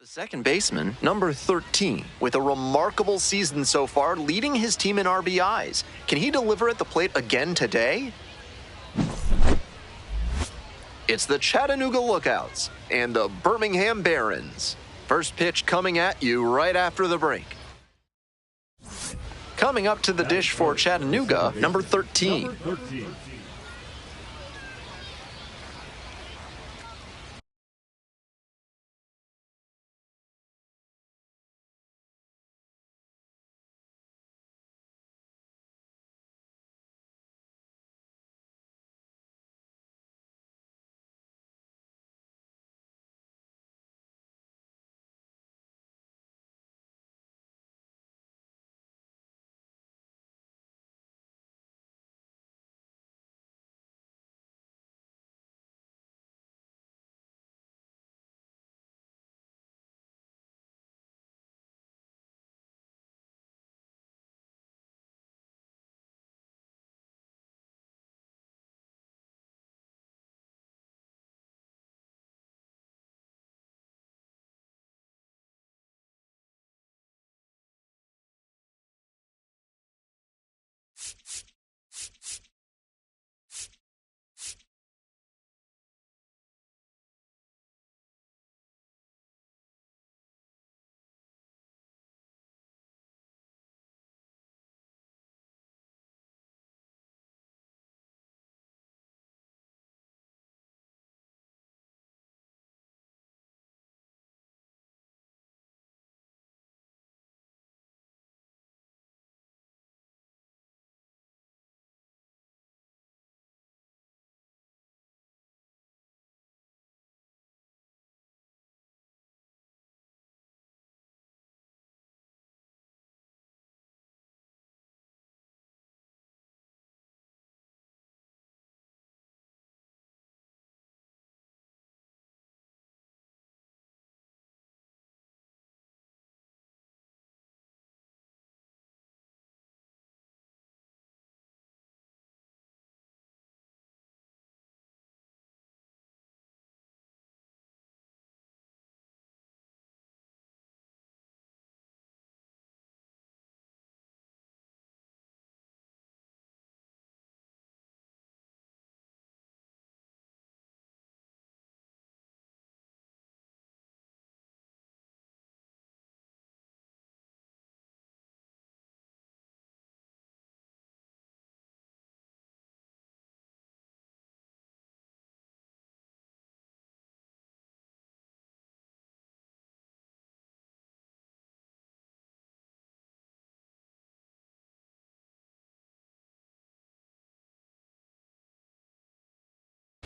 The second baseman, number 13, with a remarkable season so far, leading his team in RBIs. Can he deliver at the plate again today? It's the Chattanooga Lookouts and the Birmingham Barons. First pitch coming at you right after the break. Coming up to the dish for Chattanooga, number 13.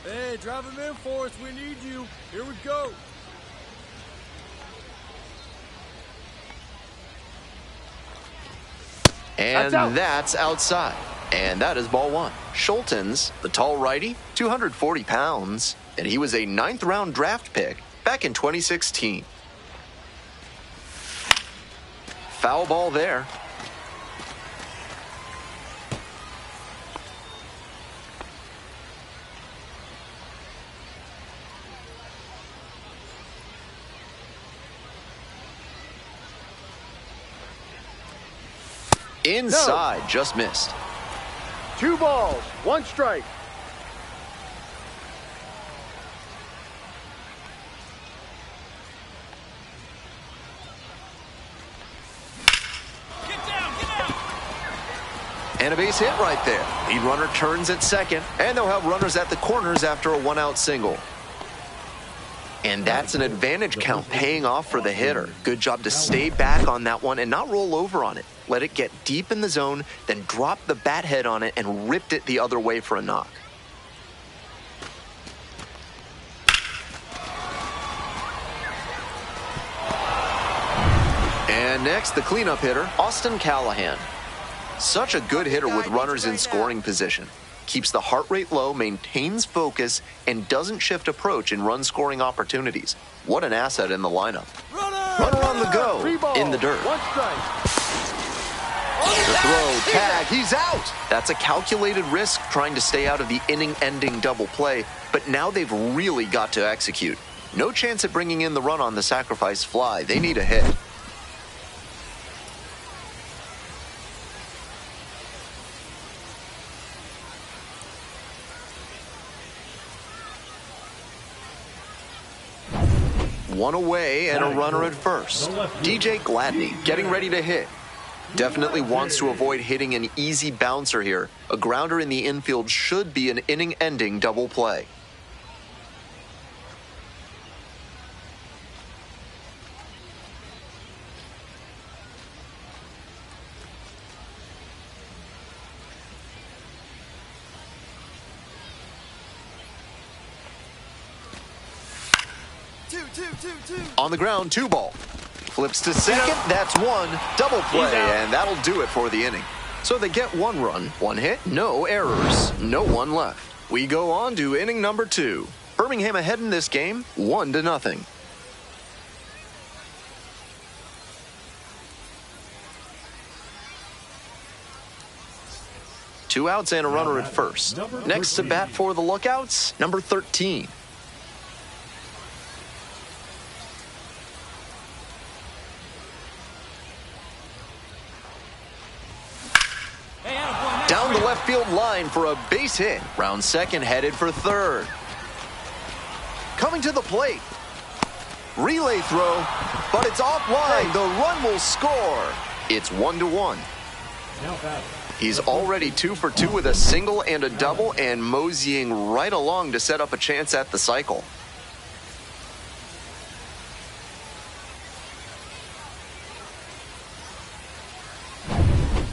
Hey, drive him in for us. We need you. Here we go. And that's outside. And that is ball one. Schultens, the tall righty, 240 pounds, and he was a 9th round draft pick back in 2016. Foul ball there. Inside, just missed. 2 balls, 1 strike. Get down. And a base hit right there. Lead runner turns at second, and they'll have runners at the corners after a 1-out single. And that's an advantage count paying off for the hitter. Good job to stay back on that one and not roll over on it. Let it get deep in the zone, then drop the bat head on it and ripped it the other way for a knock. And next, the cleanup hitter, Austin Callahan. Such a good hitter with runners in scoring position. Keeps the heart rate low, maintains focus, and doesn't shift approach in run-scoring opportunities. What an asset in the lineup. Runner on the go, in the dirt. 1 strike. The throw, tag, he's out. That's a calculated risk trying to stay out of the inning-ending double play, but now they've really got to execute. No chance at bringing in the run on the sacrifice fly. They need a hit. One away and a runner at first. DJ Gladney getting ready to hit. Definitely wants to avoid hitting an easy bouncer here. A grounder in the infield should be an inning-ending double play. On the ground, 2 ball. Flips to second, that's 1. Double play, and that'll do it for the inning. So they get 1 run, 1 hit, no errors, no one left. We go on to inning number 2. Birmingham ahead in this game, 1-0. Two outs and a runner at first. Next to bat for the Lookouts, number 13. Down the left field line for a base hit. Round second, headed for third. Coming to the plate. Relay throw, but it's offline. The run will score. It's 1-1. He's already 2 for 2 with a single and a double, and moseying right along to set up a chance at the cycle.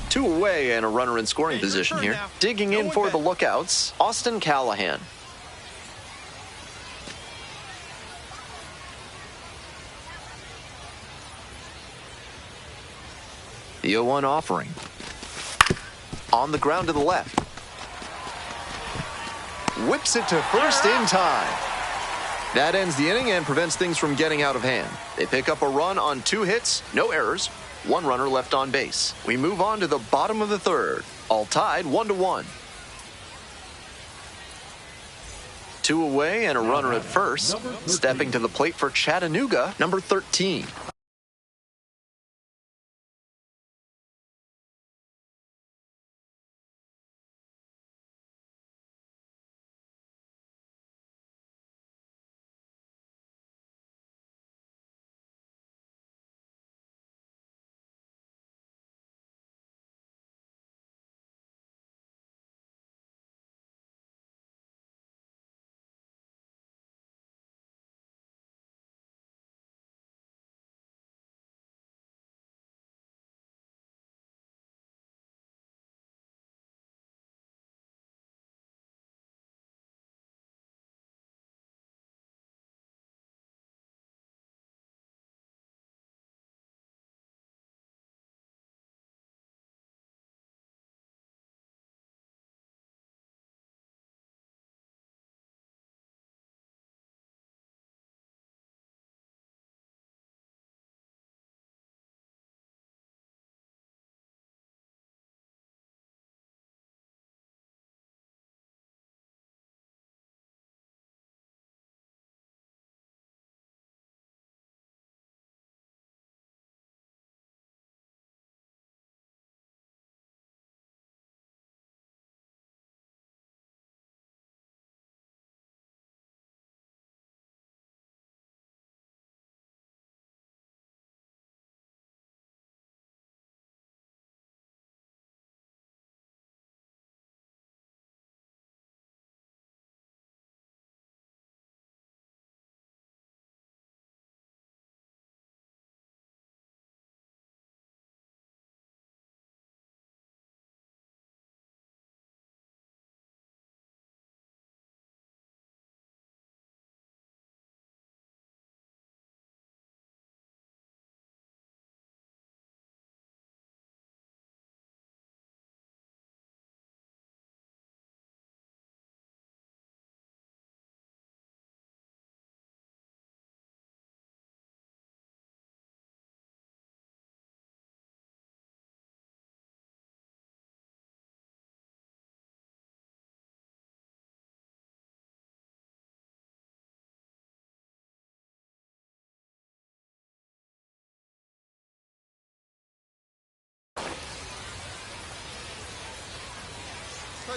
Two away and a runner in scoring position here. Digging in for the Lookouts, Austin Callahan. The 0-1 offering. On the ground to the left. Whips it to first in time. That ends the inning and prevents things from getting out of hand. They pick up a run on 2 hits, no errors. 1 runner left on base. We move on to the bottom of the third. All tied 1-1. 2 away and a runner at first. Stepping to the plate for Chattanooga, number 13.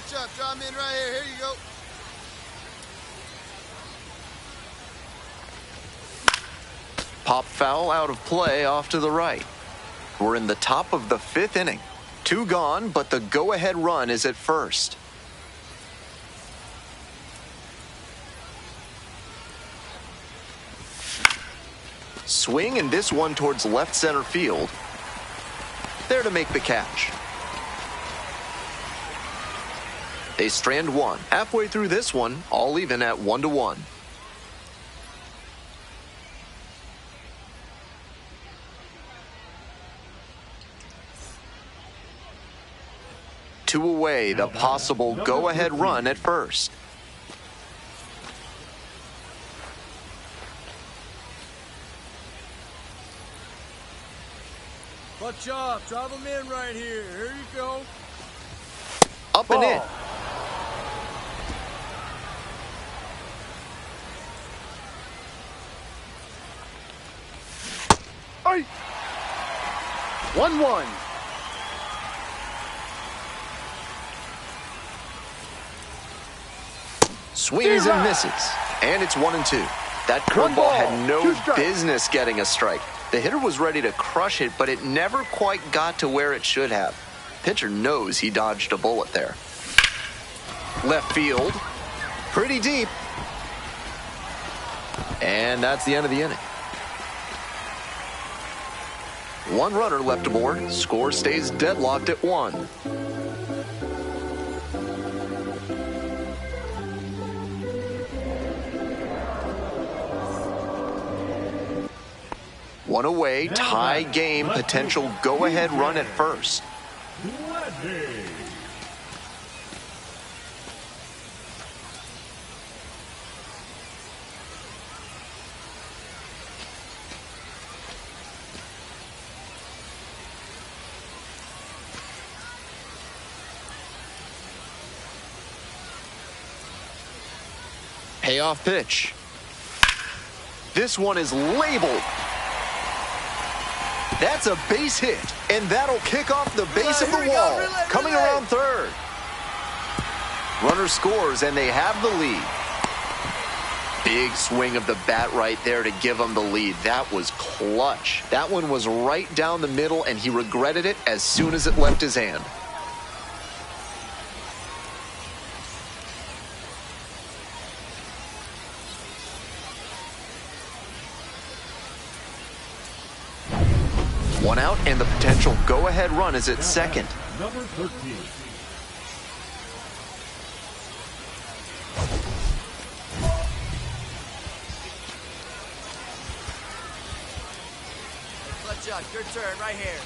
Clutch up, draw him in right here. Here you go. Pop foul out of play off to the right. We're in the top of the 5th inning. 2 gone, but the go-ahead run is at first. Swing, and this one towards left center field. There to make the catch. They strand one. Halfway through this one, all even at 1-1. Two away, the possible go-ahead run at first. Clutch up, drive him in right here. Here you go. Up and in. Hey. 1-1. Swings and misses. And it's 1-2. That curveball had no business getting a strike. The hitter was ready to crush it, but it never quite got to where it should have. Pitcher knows he dodged a bullet there. Left field. Pretty deep. And that's the end of the inning. 1 runner left aboard. Score stays deadlocked at 1. One away, tie game, potential go-ahead run at first. Payoff pitch. This one is labeled. That's a base hit, and that'll kick off the base of the wall. Coming around third. Runner scores, and they have the lead. Big swing of the bat right there to give them the lead. That was clutch. That one was right down the middle, and he regretted it as soon as it left his hand. One out, and the potential go-ahead run is at second. Number 13. Clutch up, your turn right here.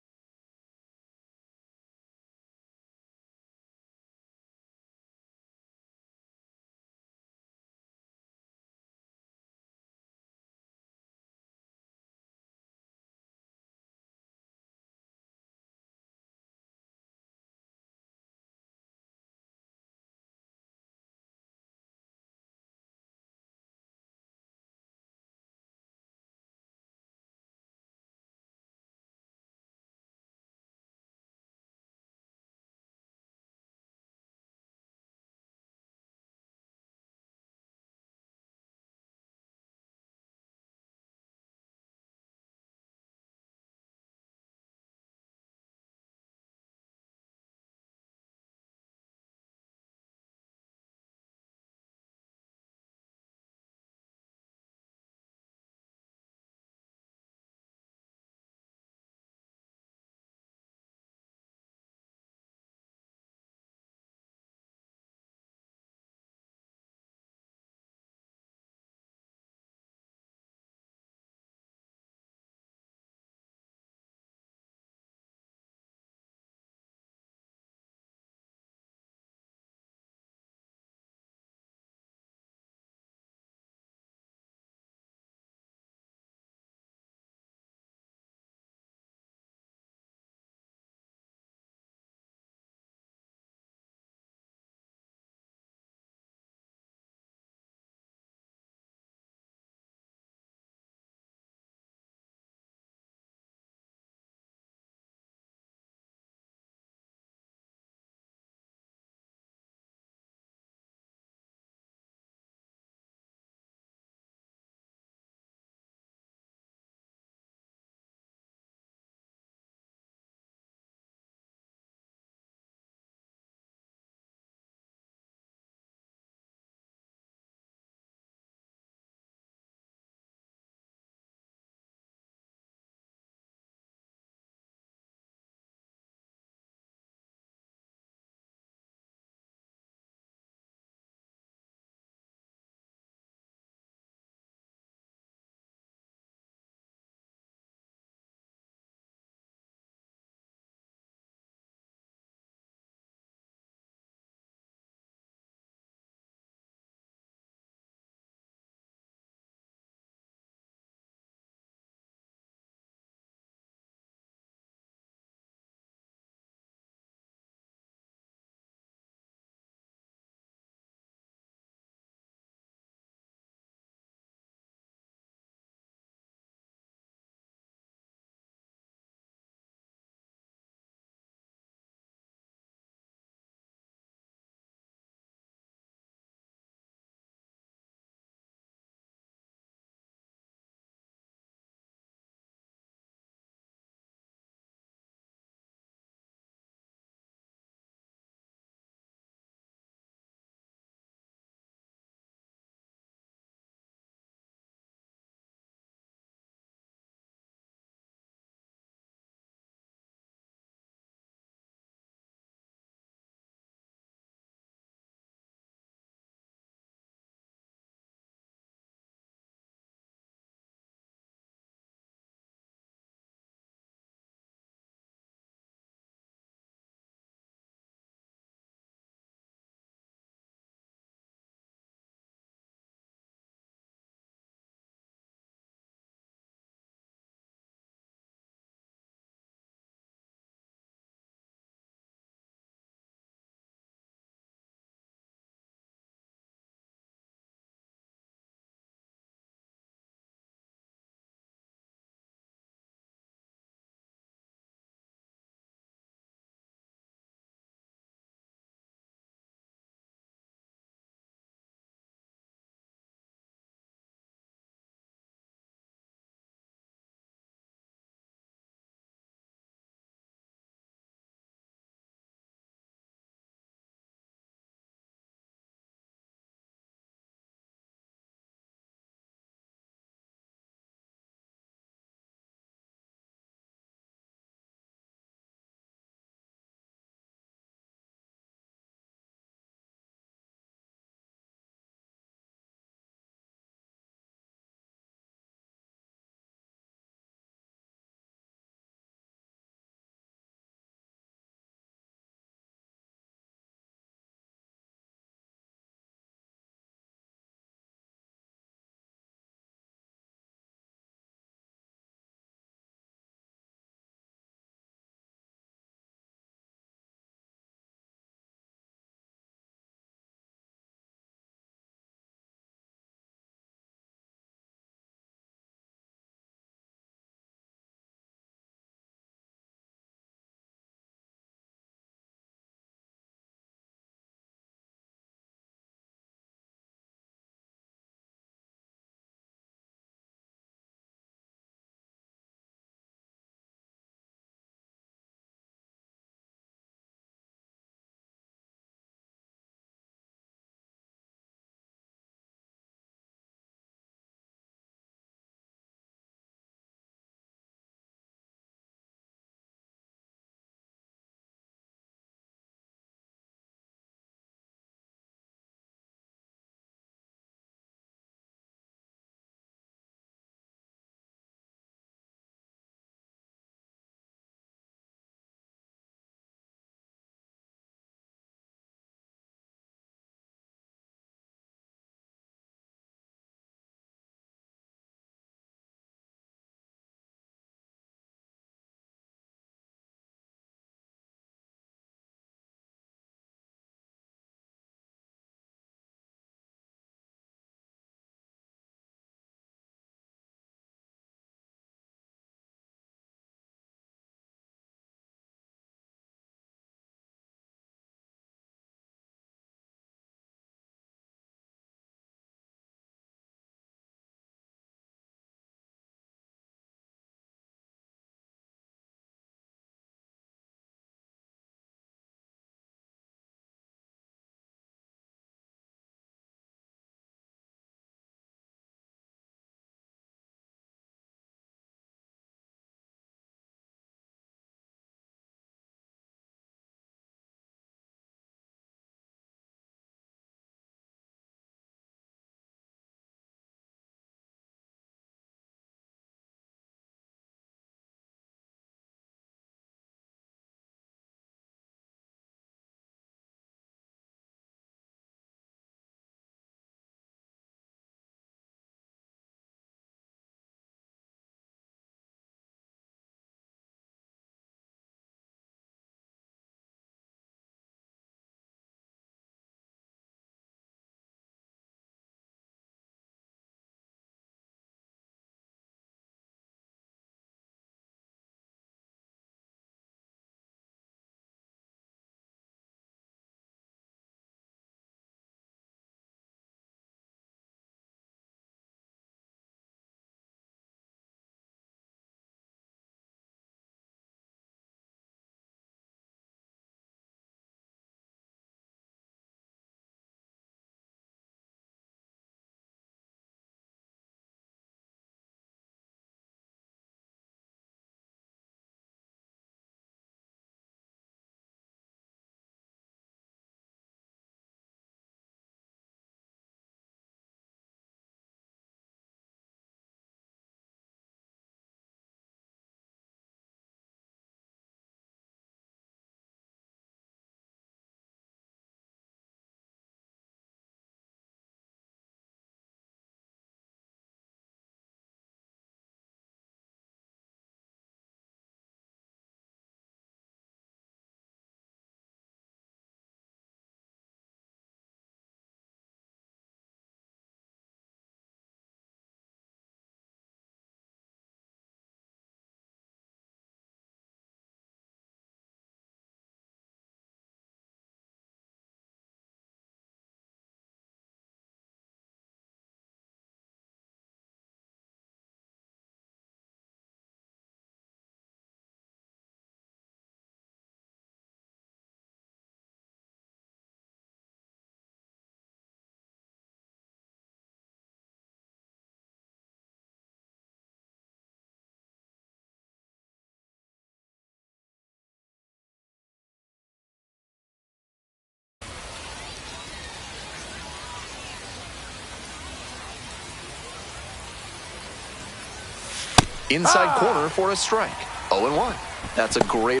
Inside corner for a strike. 0-1. That's a great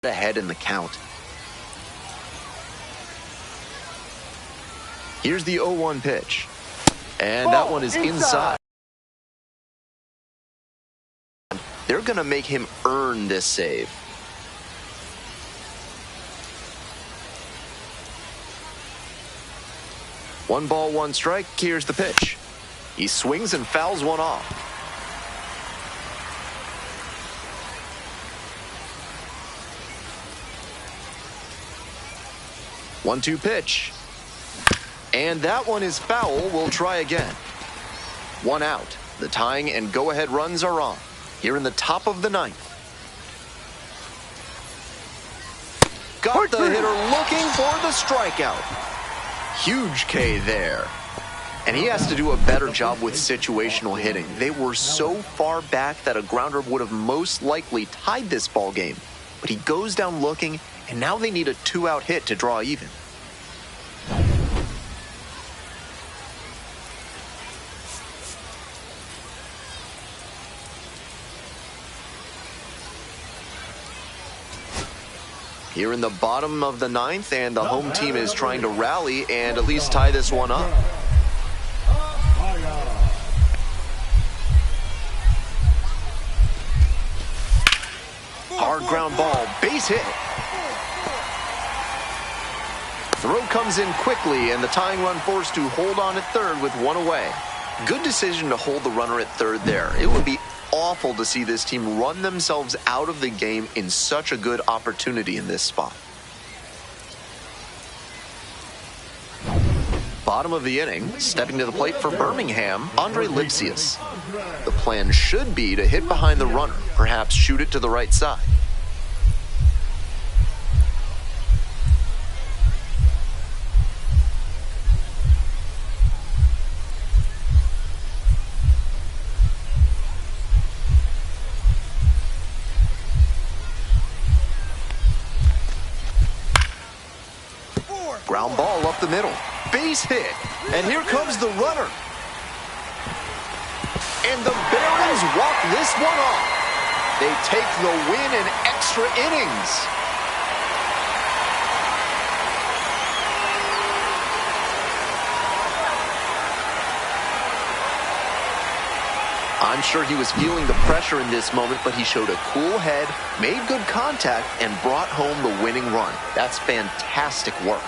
ahead in the count. Here's the 0-1 pitch. And that one is inside. They're going to make him earn this save. One ball, one strike. Here's the pitch. He swings and fouls one off. One-two pitch. And that one is foul. We'll try again. One out. The tying and go-ahead runs are on. Here in the top of the ninth. Got the hitter looking for the strikeout. Huge K there. And he has to do a better job with situational hitting. They were so far back that a grounder would have most likely tied this ball game. But he goes down looking, and now they need a two-out hit to draw even. Here in the bottom of the ninth, and the home team is trying to rally and at least tie this one up. Hard ground ball, base hit. Throw comes in quickly, and the tying run forced to hold on at third with one away. Good decision to hold the runner at third there. It would be awful to see this team run themselves out of the game in such a good opportunity in this spot. Bottom of the inning, stepping to the plate for Birmingham, Andre Lipsius. The plan should be to hit behind the runner, perhaps shoot it to the right side. Ground ball up the middle. Base hit. And here comes the runner. And the Barons walk this one off. They take the win in extra innings. I'm sure he was feeling the pressure in this moment, but he showed a cool head, made good contact, and brought home the winning run. That's fantastic work.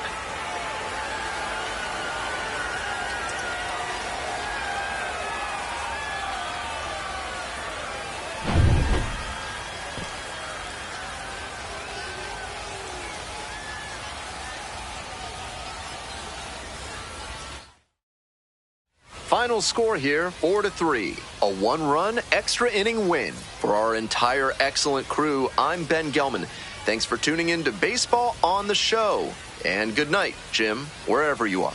Final score here, 4-3. A one-run extra inning win. For our entire excellent crew, I'm Ben Gelman. Thanks for tuning in to Baseball on the Show. And good night, Jim, wherever you are.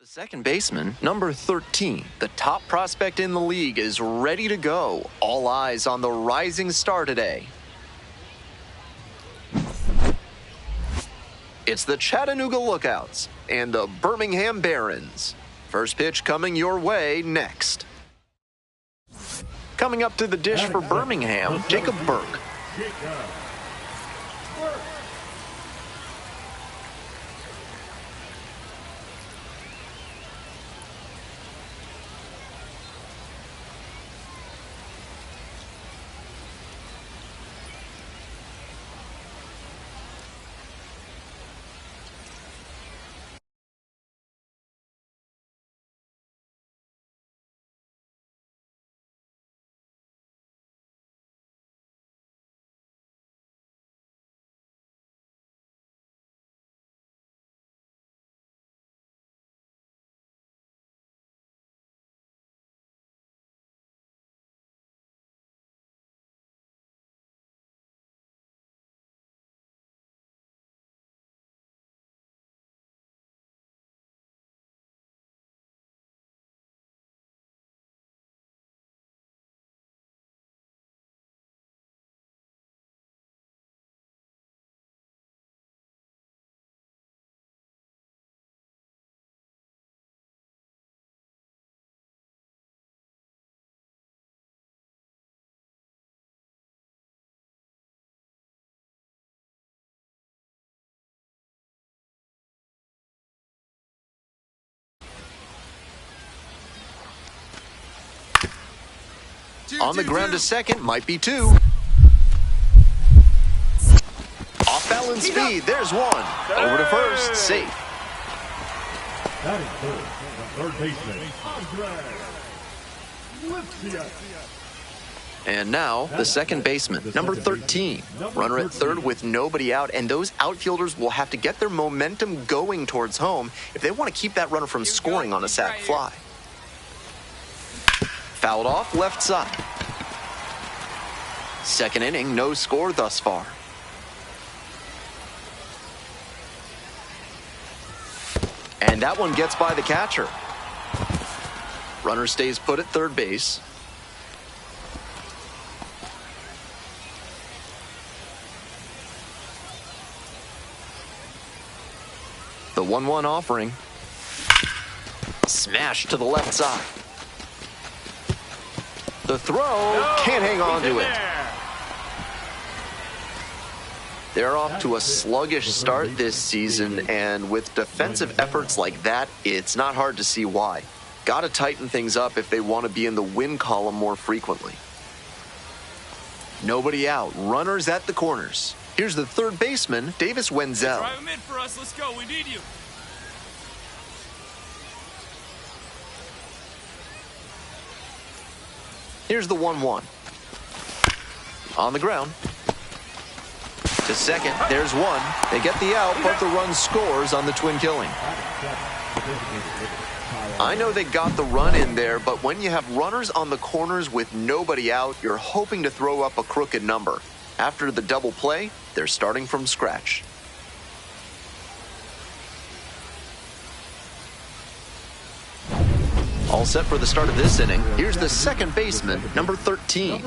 The second baseman, number 13, the top prospect in the league, is ready to go. All eyes on the rising star today. It's the Chattanooga Lookouts and the Birmingham Barons. First pitch coming your way next. Coming up to the dish for Birmingham, Jacob Burke. On the ground to second, might be two. Off balance speed, there's one. Over to first, safe. That is third baseman, Andre. And now, the second baseman, number 13. Runner at third with nobody out, and those outfielders will have to get their momentum going towards home if they want to keep that runner from scoring on a sac fly. Fouled off left side. Second inning, no score thus far. And that one gets by the catcher. Runner stays put at third base. The 1-1 offering. Smash to the left side. The throw, can't hang on to it. They're off to a sluggish start this season, and with defensive efforts like that, it's not hard to see why. Got to tighten things up if they want to be in the win column more frequently. Nobody out, runners at the corners. Here's the third baseman, Davis Wenzel. Drive him in for us, let's go, we need you. Here's the 1-1. On the ground. To second, there's one. They get the out, but the run scores on the twin killing. I know they got the run in there, but when you have runners on the corners with nobody out, you're hoping to throw up a crooked number. After the double play, they're starting from scratch. All set for the start of this inning. Here's the second baseman, number 13.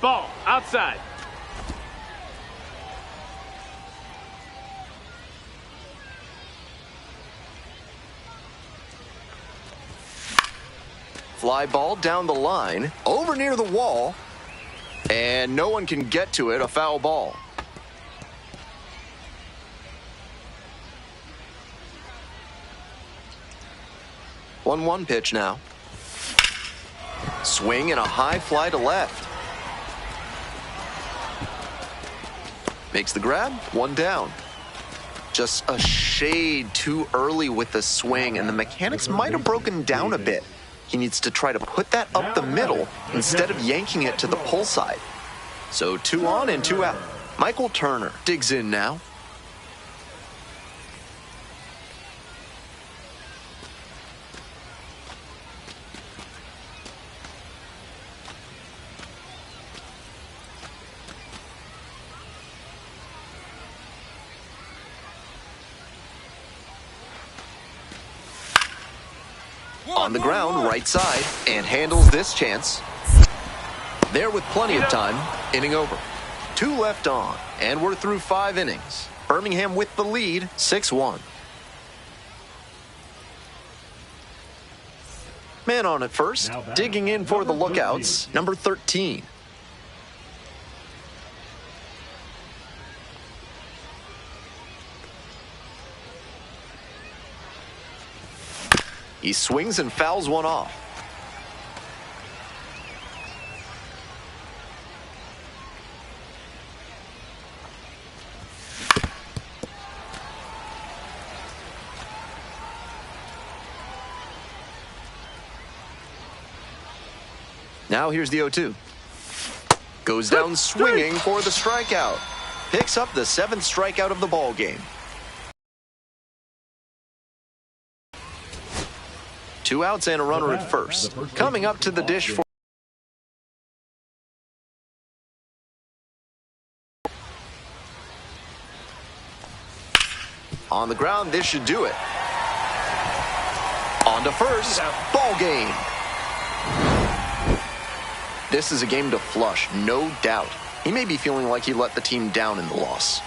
Ball, outside. Fly ball down the line, over near the wall, and no one can get to it, a foul ball. One pitch now. Swing and a high fly to left. Makes the grab, one down. Just a shade too early with the swing, and the mechanics might have broken down a bit. He needs to try to put that up the middle instead of yanking it to the pull side. So 2 on and 2 out. Michael Turner digs in now. On the ground, right side, and handles this chance. There with plenty of time, inning over. 2 left on, and we're through 5 innings. Birmingham with the lead, 6-1. Man on at first, digging in for the lookouts, number 13. He swings and fouls one off. Now here's the 0-2. Goes down swinging for the strikeout. Picks up the 7th strikeout of the ball game. 2 outs and a runner at first. Coming up to the dish for on the ground, this should do it. On to first, ball game. This is a game to flush, no doubt. He may be feeling like he let the team down in the loss.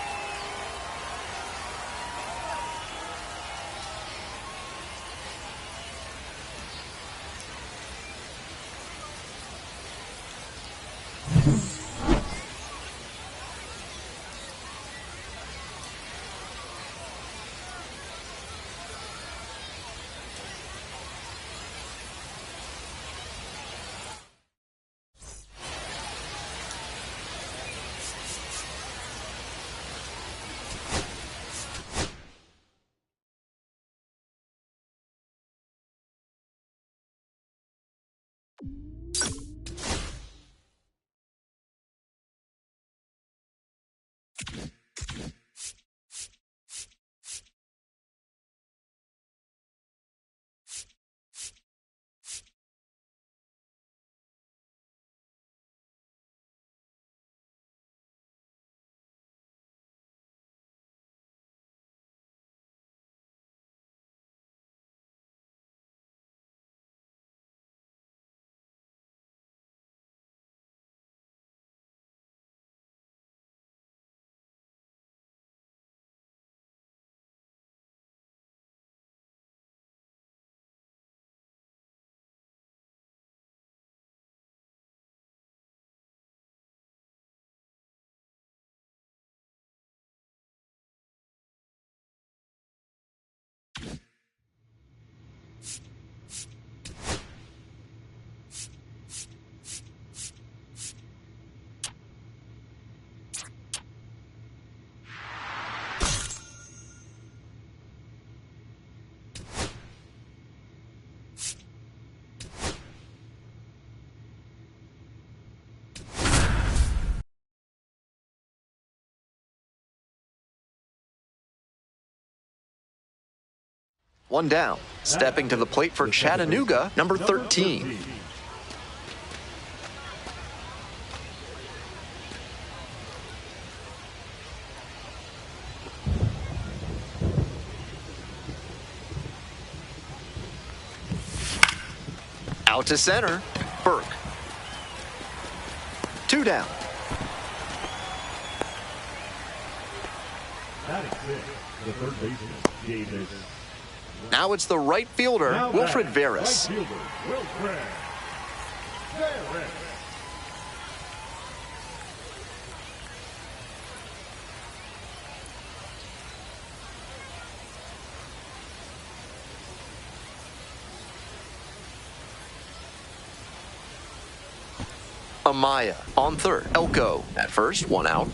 One down. Stepping to the plate for Chattanooga, number 13. Out to center, Burke. 2 down. The third baseman, Davis. Now it's the right fielder, Wilfred Veras. Right fielder, Wilfred Veras. Amaya on third. Elko at first, 1 out.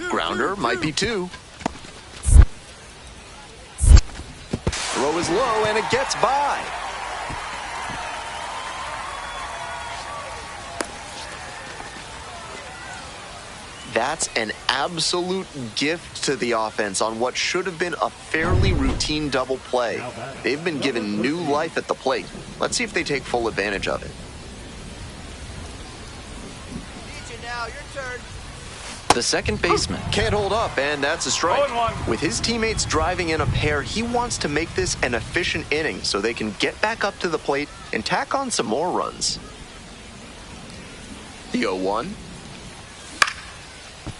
Grounder might be 2. Throw is low and it gets by. That's an absolute gift to the offense on what should have been a fairly routine double play. They've been given new life at the plate. Let's see if they take full advantage of it. Need you now, your turn. The second baseman can't hold up, and that's a strike. 0-1. With his teammates driving in a pair, he wants to make this an efficient inning so they can get back up to the plate and tack on some more runs. The 0-1.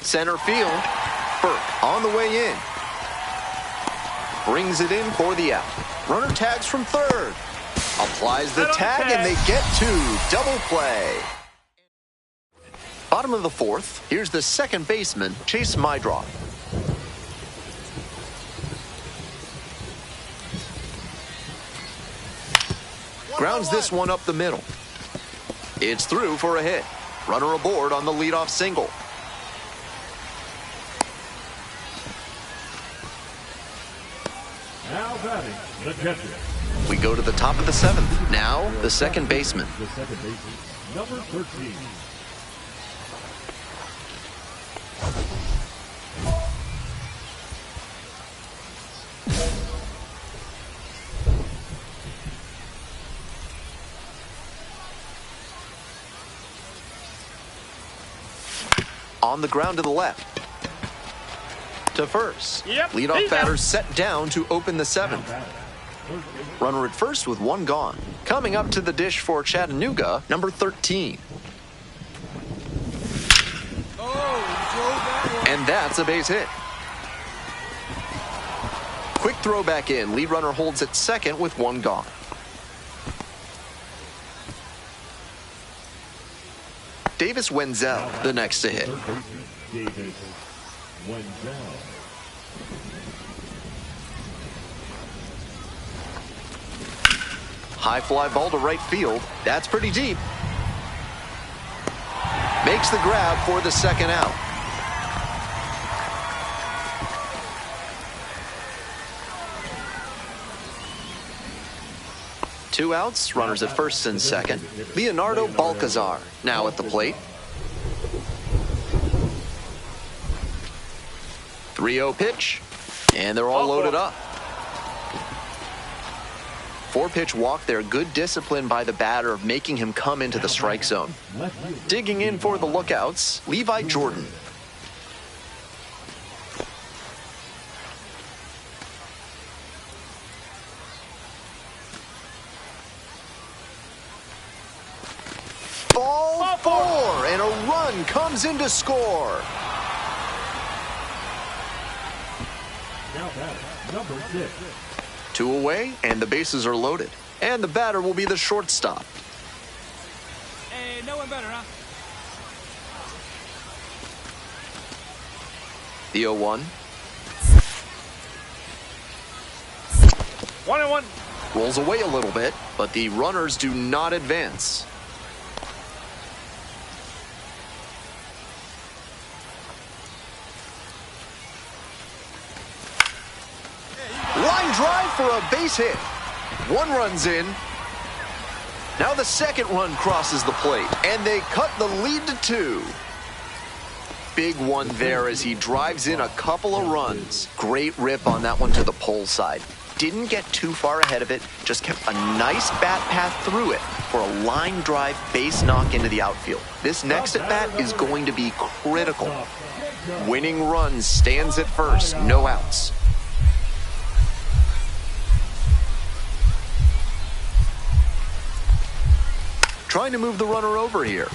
Center field. Burke on the way in. Brings it in for the out. Runner tags from third. Applies the tag, and they get two. Double play. Bottom of the fourth, here's the second baseman, Chase Mydroth. Grounds this one up the middle. It's through for a hit. Runner aboard on the leadoff single. Now batting, the catcher. We go to the top of the seventh. Now, the second baseman. The second baseman, number 13. On the ground to the left. To first. Yep, Leadoff he's batter out. set down to open the seventh. Runner at first with one gone. Coming up to the dish for Chattanooga, number 13. Oh, he drove that one. And that's a base hit. Quick throw back in. Lead runner holds at second with one gone. Davis Wenzel, the next to hit. Third baseman, Davis Wenzel. High fly ball to right field. That's pretty deep. Makes the grab for the second out. Two outs, runners at first and second. Leonardo Balcazar now at the plate. 3-0 pitch, and they're all loaded up. 4-pitch walk there. Good discipline by the batter of making him come into the strike zone. Digging in for the lookouts, Levi Jordan. Ball four, and a run comes in to score. Now batting, number 6. 2 away, and the bases are loaded. And the batter will be the shortstop. Hey, no one better, huh? The 0-1. 1-1. Rolls away a little bit, but the runners do not advance. Line drive for a base hit. One run's in. Now the second run crosses the plate, and they cut the lead to 2. Big one there as he drives in a couple of runs. Great rip on that one to the pole side. Didn't get too far ahead of it, just kept a nice bat path through it for a line drive base knock into the outfield. This next at bat is going to be critical. Winning run stands at first, no outs. Trying to move the runner over here.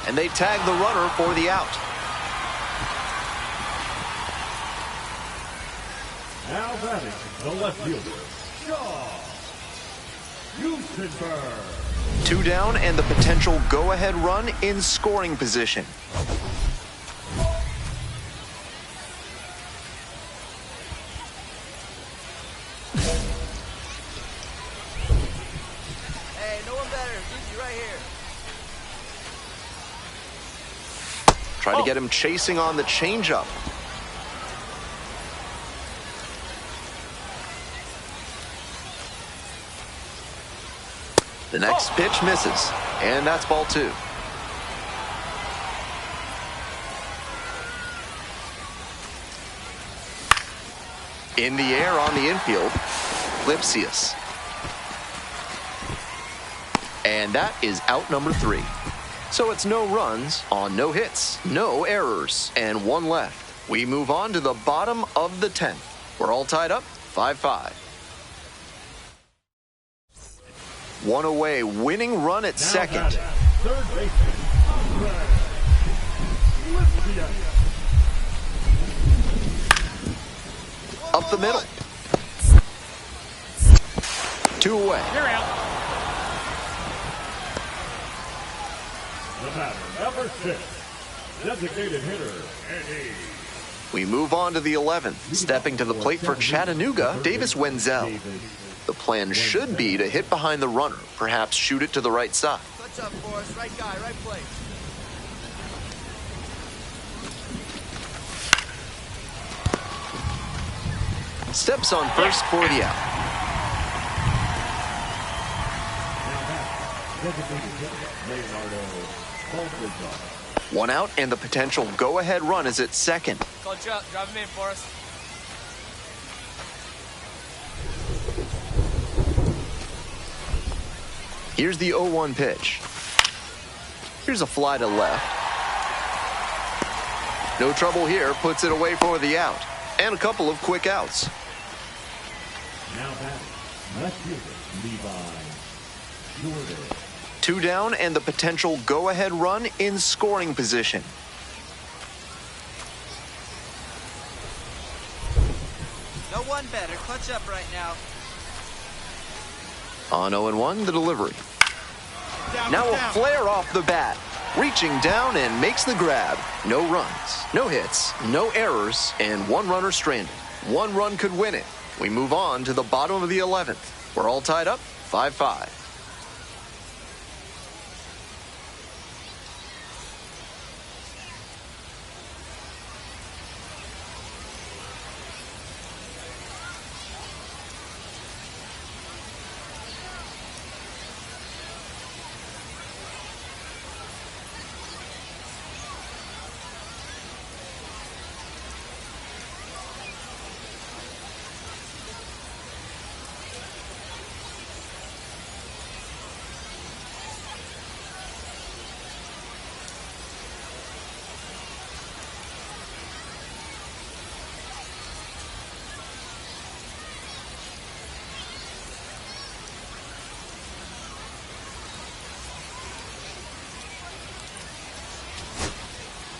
And they tag the runner for the out. Now batting, the left fielder, Shaw Houstonburg. 2 down and the potential go-ahead run in scoring position. Hey, no one better. Easy right here. Try to get him chasing on the changeup. The next pitch misses, and that's ball 2. In the air on the infield, Lipsius. And that is out number 3. So it's no runs on no hits, no errors, and one left. We move on to the bottom of the 10th. We're all tied up, 5-5. One away, winning run at second. Third baseman. Up the middle. 2 away. You're out. The batter, number 6. Designated hitter, Eddie. We move on to the 11th. Stepping to the plate for Chattanooga, Davis Wenzel. The plan should be to hit behind the runner, perhaps shoot it to the right side. Touch up for us. Right guy, right place. Steps on first for the out. Designated hitter, Leonardo Baltazar. 1 out, and the potential go-ahead run is at second. Coach up. Drive him in for us. Here's the 0-1 pitch. Here's a fly to left. No trouble here, puts it away for the out. And a couple of quick outs. Now batting, left fielder, Levi Jordan. 2 down, and the potential go-ahead run in scoring position. No one better. Clutch up right now. On 0-1, the delivery. Now a flare off the bat. Reaching down and makes the grab. No runs, no hits, no errors, and 1 runner stranded. 1 run could win it. We move on to the bottom of the 11th. We're all tied up, 5-5.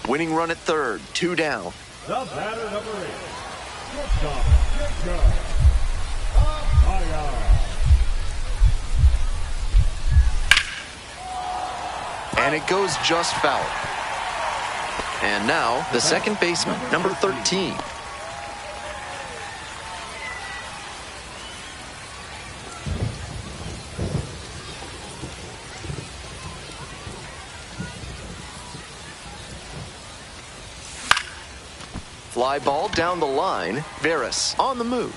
Winning run at third, 2 down. The batter, number 8. Jacob Amaya. And it goes just foul. And now, the second baseman, number 13. Fly ball down the line. Veras on the move.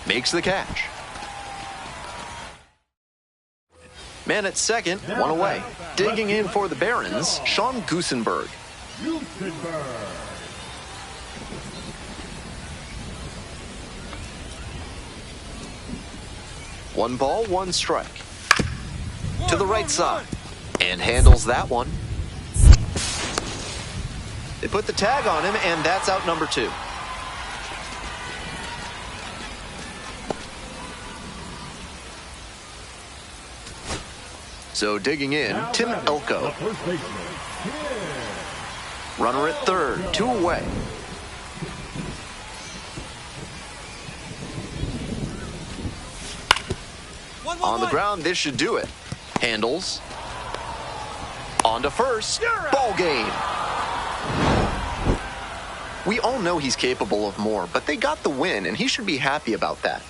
Makes the catch. Man at second, 1 away. Digging in for the Barons, Sean Goosenberg. Gutenberg. One ball, 1 strike. To the right side. And handles that one. They put the tag on him, and that's out number 2. So digging in, Tim Elko. Runner at third, 2 away. On the ground, this should do it. Handles. On to first. Ball game. We all know he's capable of more, but they got the win, and he should be happy about that.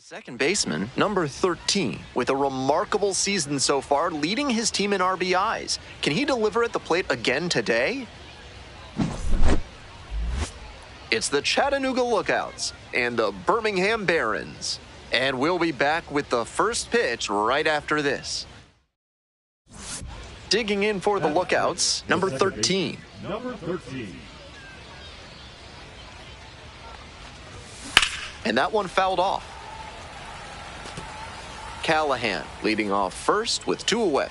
The second baseman, number 13, with a remarkable season so far, leading his team in RBIs. Can he deliver at the plate again today? It's the Chattanooga Lookouts and the Birmingham Barons. And we'll be back with the first pitch right after this. Digging in for the Lookouts, number 13. Number 13. And that one fouled off. Callahan leading off first with 2 away.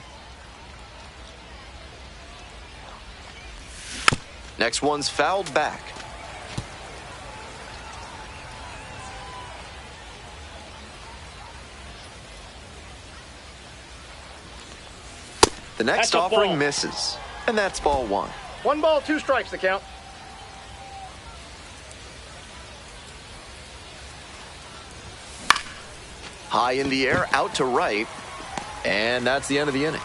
Next one's fouled back. The next offering misses, and that's ball 1. 1 ball, 2 strikes, the count. High in the air, out to right, and that's the end of the inning.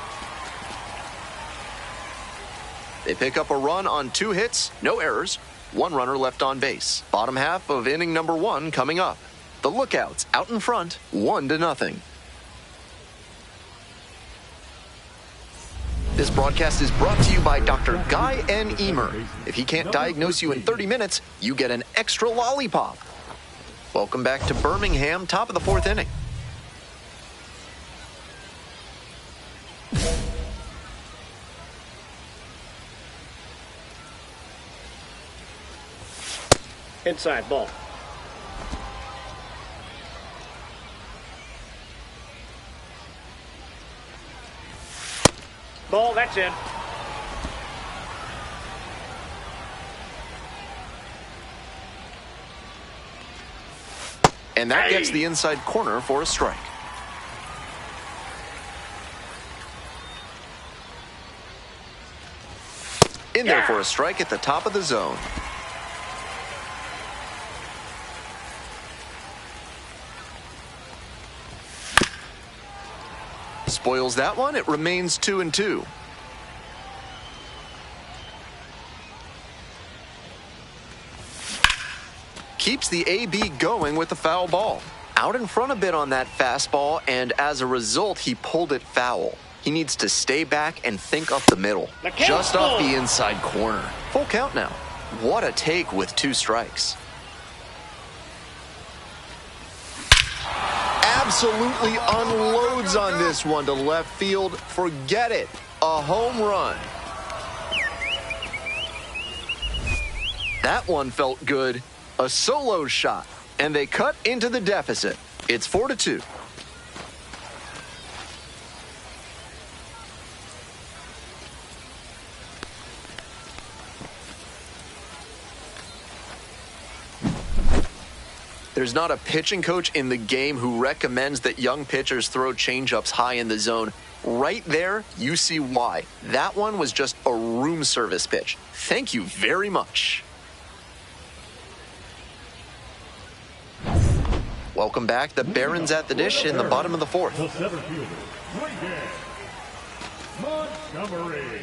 They pick up a run on 2 hits, no errors, 1 runner left on base. Bottom half of inning number 1 coming up. The Lookouts out in front, 1-0. This broadcast is brought to you by Dr. Guy N. Emer. If he can't diagnose you in 30 minutes, you get an extra lollipop. Welcome back to Birmingham, top of the 4th inning. Inside ball. Ball, that's in. And that gets the inside corner for a strike. In there for a strike at the top of the zone. Spoils that one. It remains 2-2. Keeps the AB going with the foul ball. Out in front a bit on that fastball, and as a result, he pulled it foul. He needs to stay back and think up the middle. Just off the inside corner. Full count now. What a take with 2 strikes. Absolutely unloads on this one to left field. Forget it. A home run. That one felt good. A solo shot. And they cut into the deficit. It's 4-2. There's not a pitching coach in the game who recommends that young pitchers throw changeups high in the zone. Right there, you see why. That one was just a room service pitch. Thank you very much. Welcome back. The Barons at the dish in the bottom of the 4th. The center fielder, Reagan Montgomery.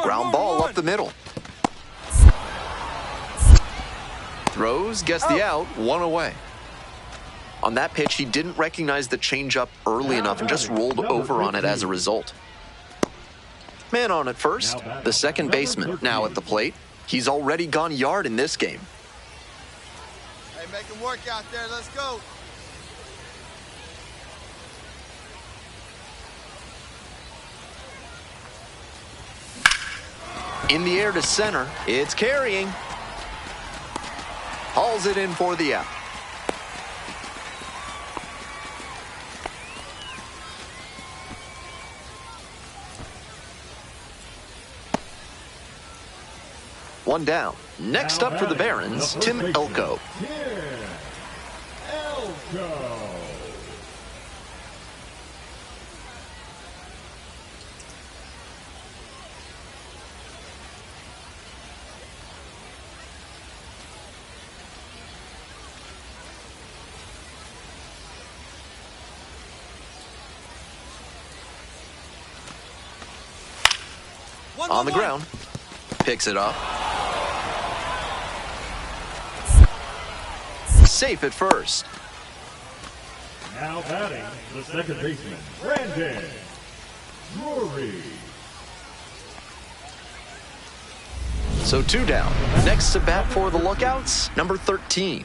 Ground ball up the middle. Throws, gets the out, 1 away. On that pitch, he didn't recognize the changeup early enough and just rolled over on it as a result. Man on at first, the second baseman now at the plate. He's already gone yard in this game. Hey, make him work out there. Let's go. In the air to center, it's carrying. Hauls it in for the out. One down. Next up for the Barons, Tim Elko. Tim Elko. On the ground. Picks it up. Safe at first. Now batting, the second baseman, Brandon Drury. So 2 down. Next to bat for the Lookouts, number 13.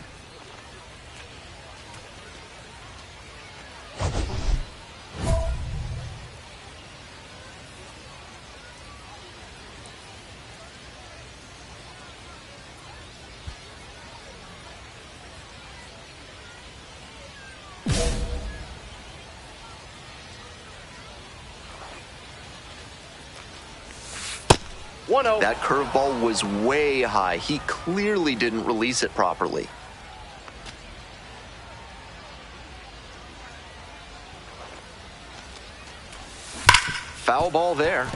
That curveball was way high. He clearly didn't release it properly. Foul ball there.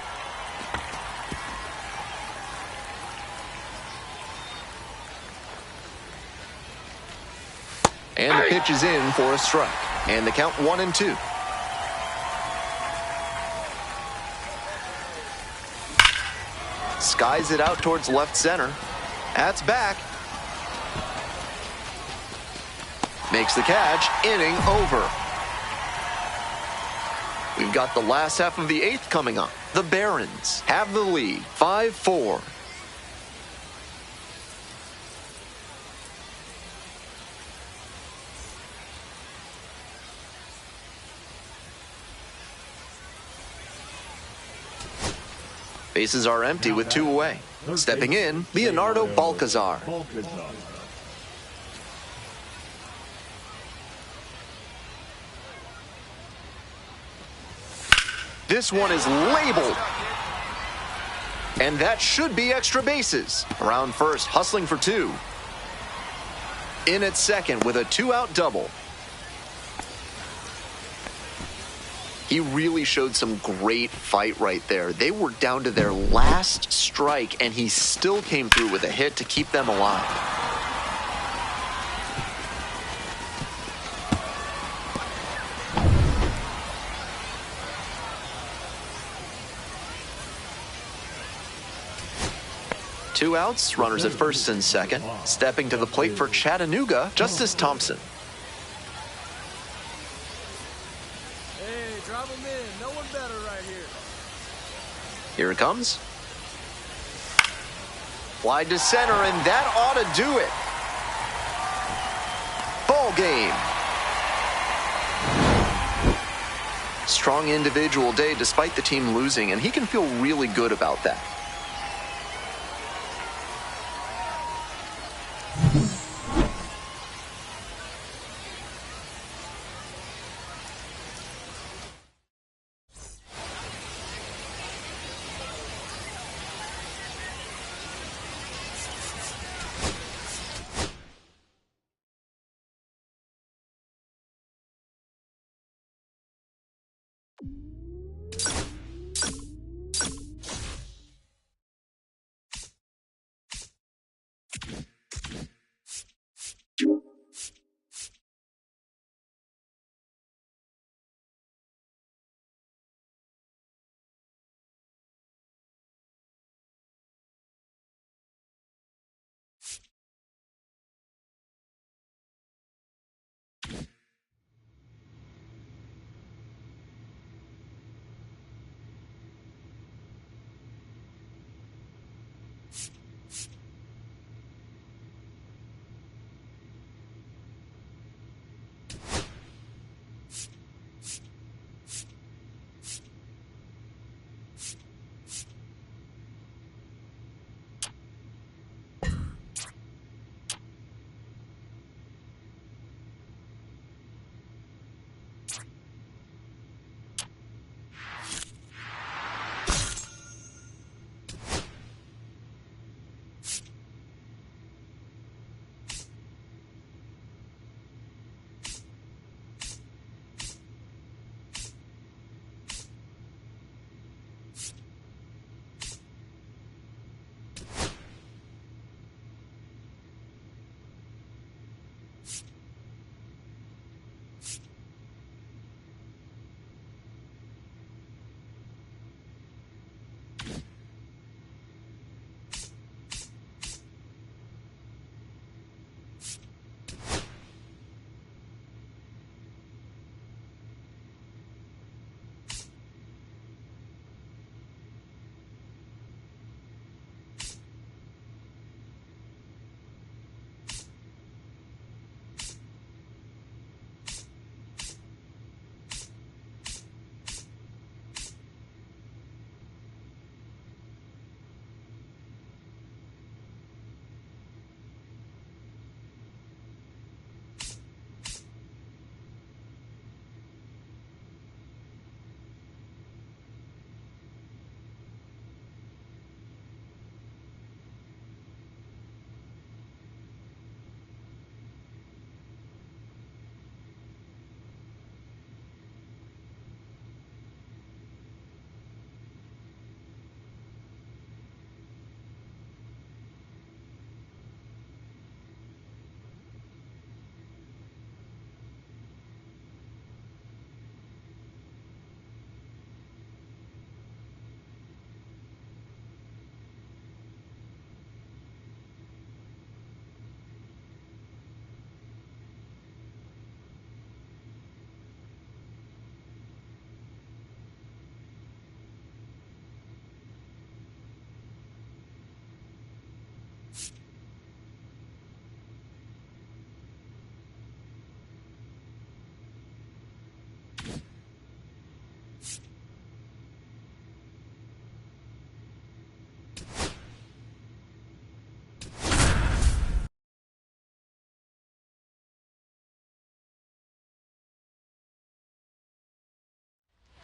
And the pitch is in for a strike. And the count 1-2. Skies it out towards left center. That's back. Makes the catch. Inning over. We've got the last half of the 8th coming up. The Barons have the lead, 5-4. Bases are empty with 2 away. Stepping in, Leonardo Balcazar. This one is labeled. And that should be extra bases. Around first, hustling for 2. In at second with a 2-out double. He really showed some great fight right there. They were down to their last strike, and he still came through with a hit to keep them alive. Two outs, runners at first and second. Stepping to the plate for Chattanooga, Justice Thompson. Drop him in. No one better right here. Here it comes. Wide to center, and that ought to do it. Ball game. Strong individual day despite the team losing, and he can feel really good about that.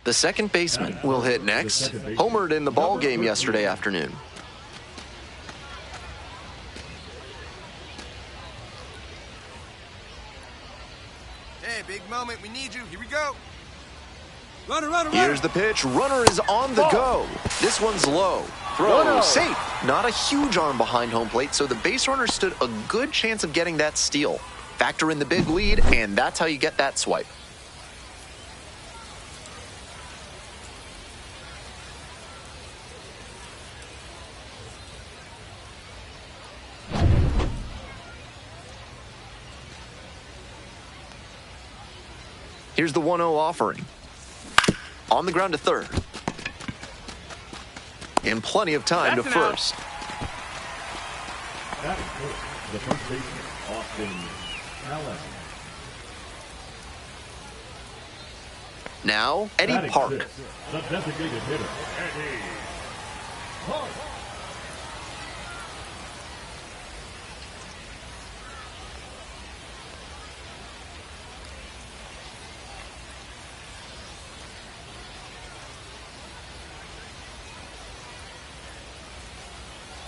The second baseman will hit next. Homered in the ball game yesterday afternoon. Hey, big moment. We need you. Here we go. Runner, runner, runner. Here's the pitch. Runner is on the go. This one's low. Throw, safe. Not a huge arm behind home plate, so the base runner stood a good chance of getting that steal. Factor in the big lead, and that's how you get that swipe. Here's the 1-0 offering. On the ground to third. And plenty of time to first. That is good. The first baseman, Austin Allen. Now, Eddie Park. The designated hitter, Eddie Park.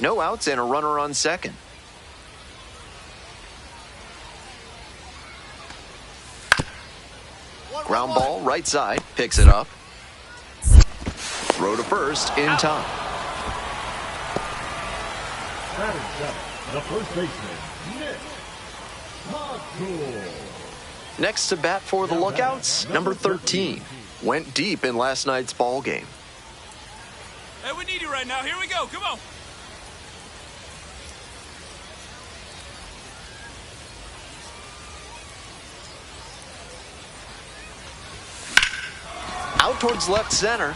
No outs and a runner on second. Ground ball, right side, picks it up. Throw to first in time. Batting seven, the first baseman, Nick Hogpool. Next to bat for the Lookouts, number 13. Went deep in last night's ball game. Hey, we need you right now. Here we go. Come on. Out towards left center.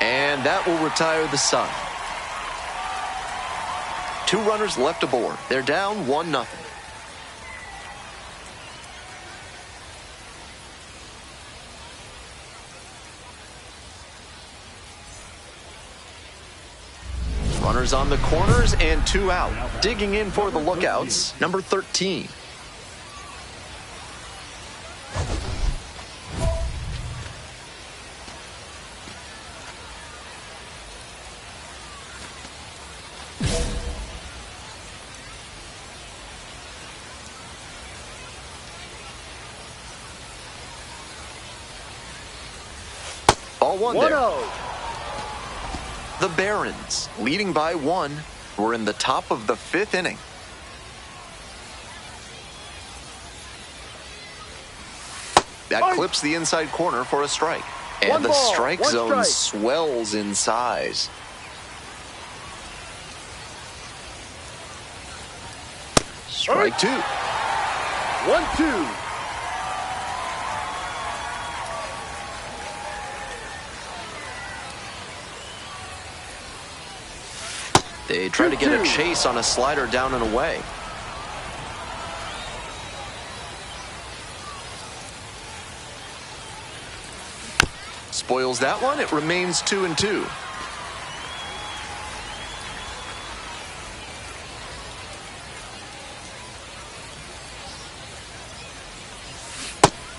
And that will retire the side. 2 runners left aboard. They're down 1-0. Runners on the corners and 2 out. Digging in for the Lookouts, number 13. Ball 1 there. 1-0. The Barons, leading by 1, were in the top of the 5th inning. That clips the inside corner for a strike. And the strike zone swells in size. Strike 2. 1-2. They try to get a chase on a slider down and away. Spoils that one. It remains 2-2.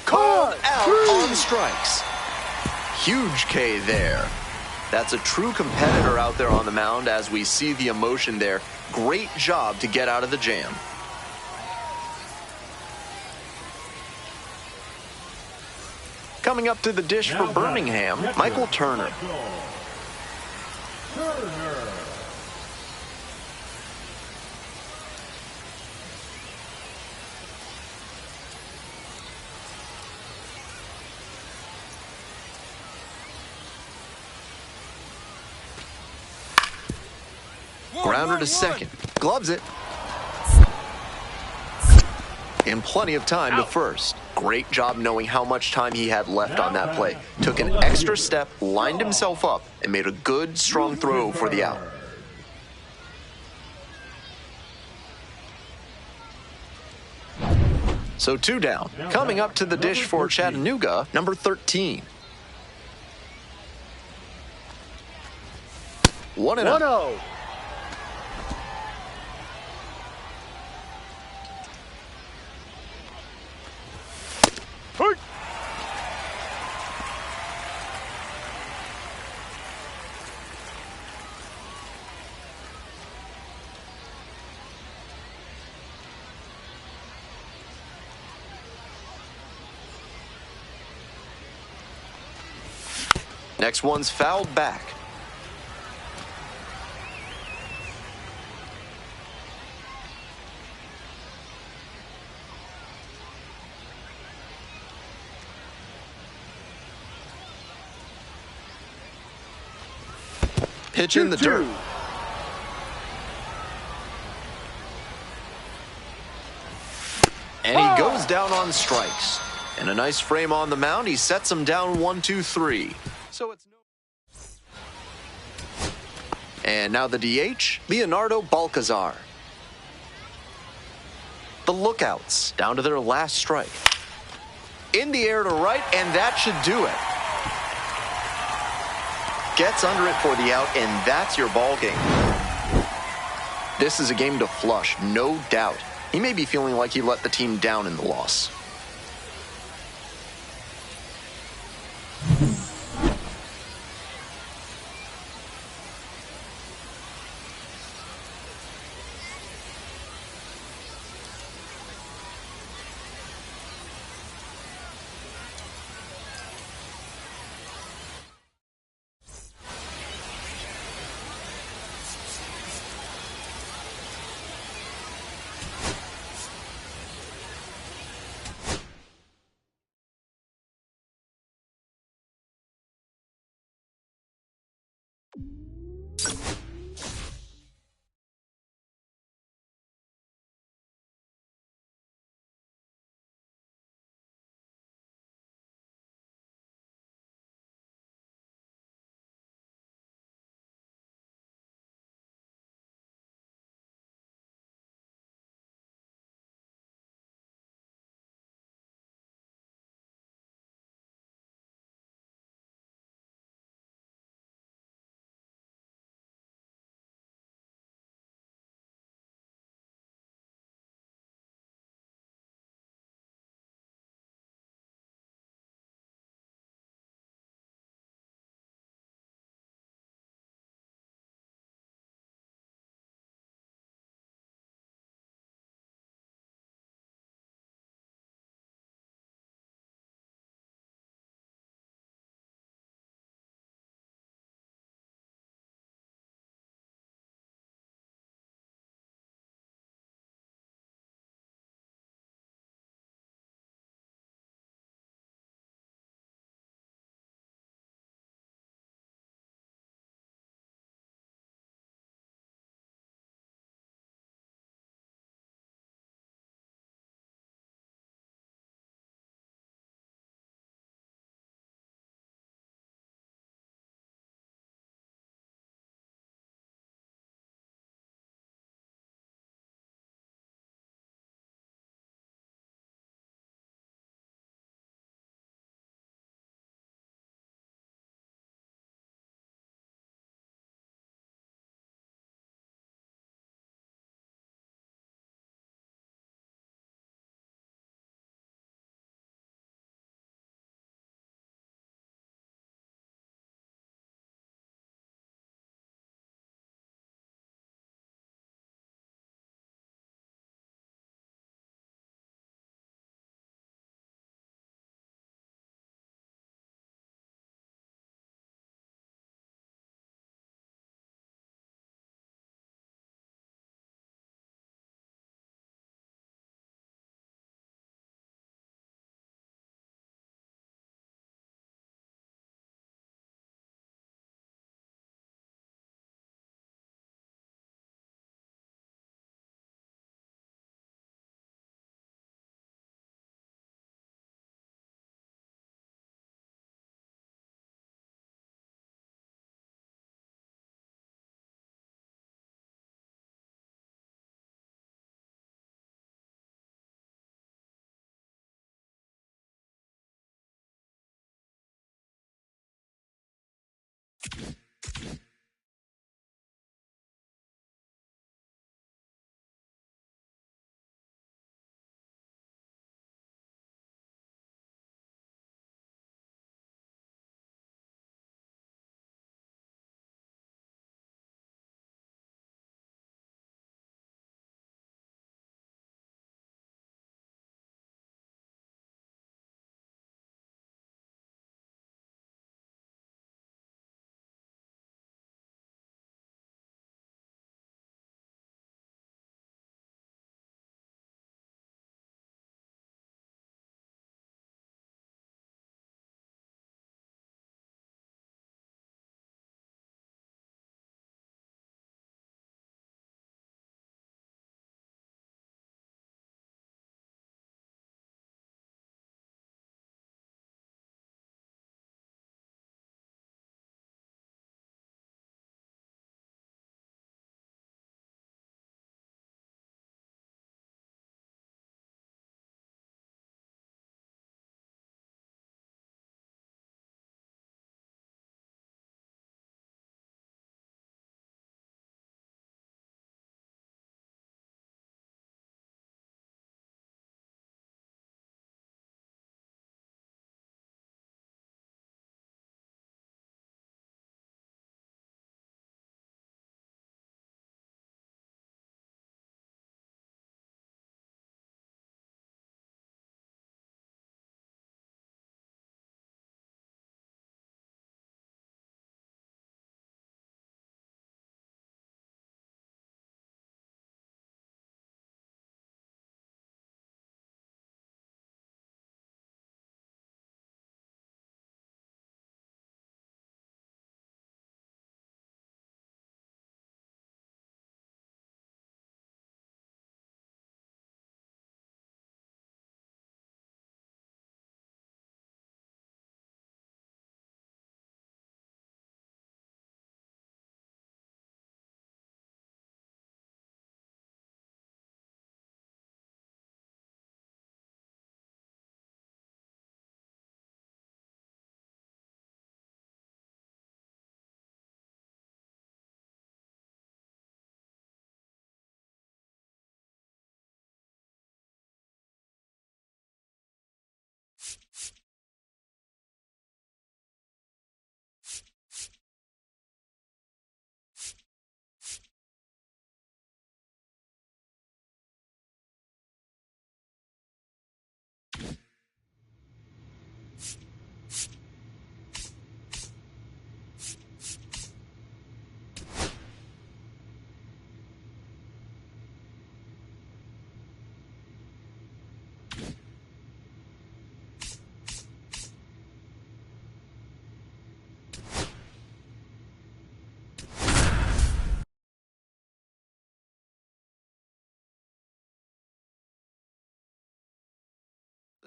Called out on strikes. Huge K there. That's a true competitor out there on the mound as we see the emotion there. Great job to get out of the jam. Coming up to the dish for Birmingham, Michael Turner. Grounder to second. Gloves it. And plenty of time to first. Great job knowing how much time he had left on that play. Took an extra step, lined himself up, and made a good, strong throw for the out. So 2 down. Coming up to the dish for Chattanooga, number 13. 1-0. Next one's fouled back. Pitch in the dirt. And he goes down on strikes. And a nice frame on the mound. He sets him down 1-2-3. So it's no. And now the DH, Leonardo Balcazar. The lookouts down to their last strike. In the air to right, and that should do it. Gets under it for the out, and that's your ball game. This is a game to flush, no doubt. He may be feeling like he let the team down in the loss.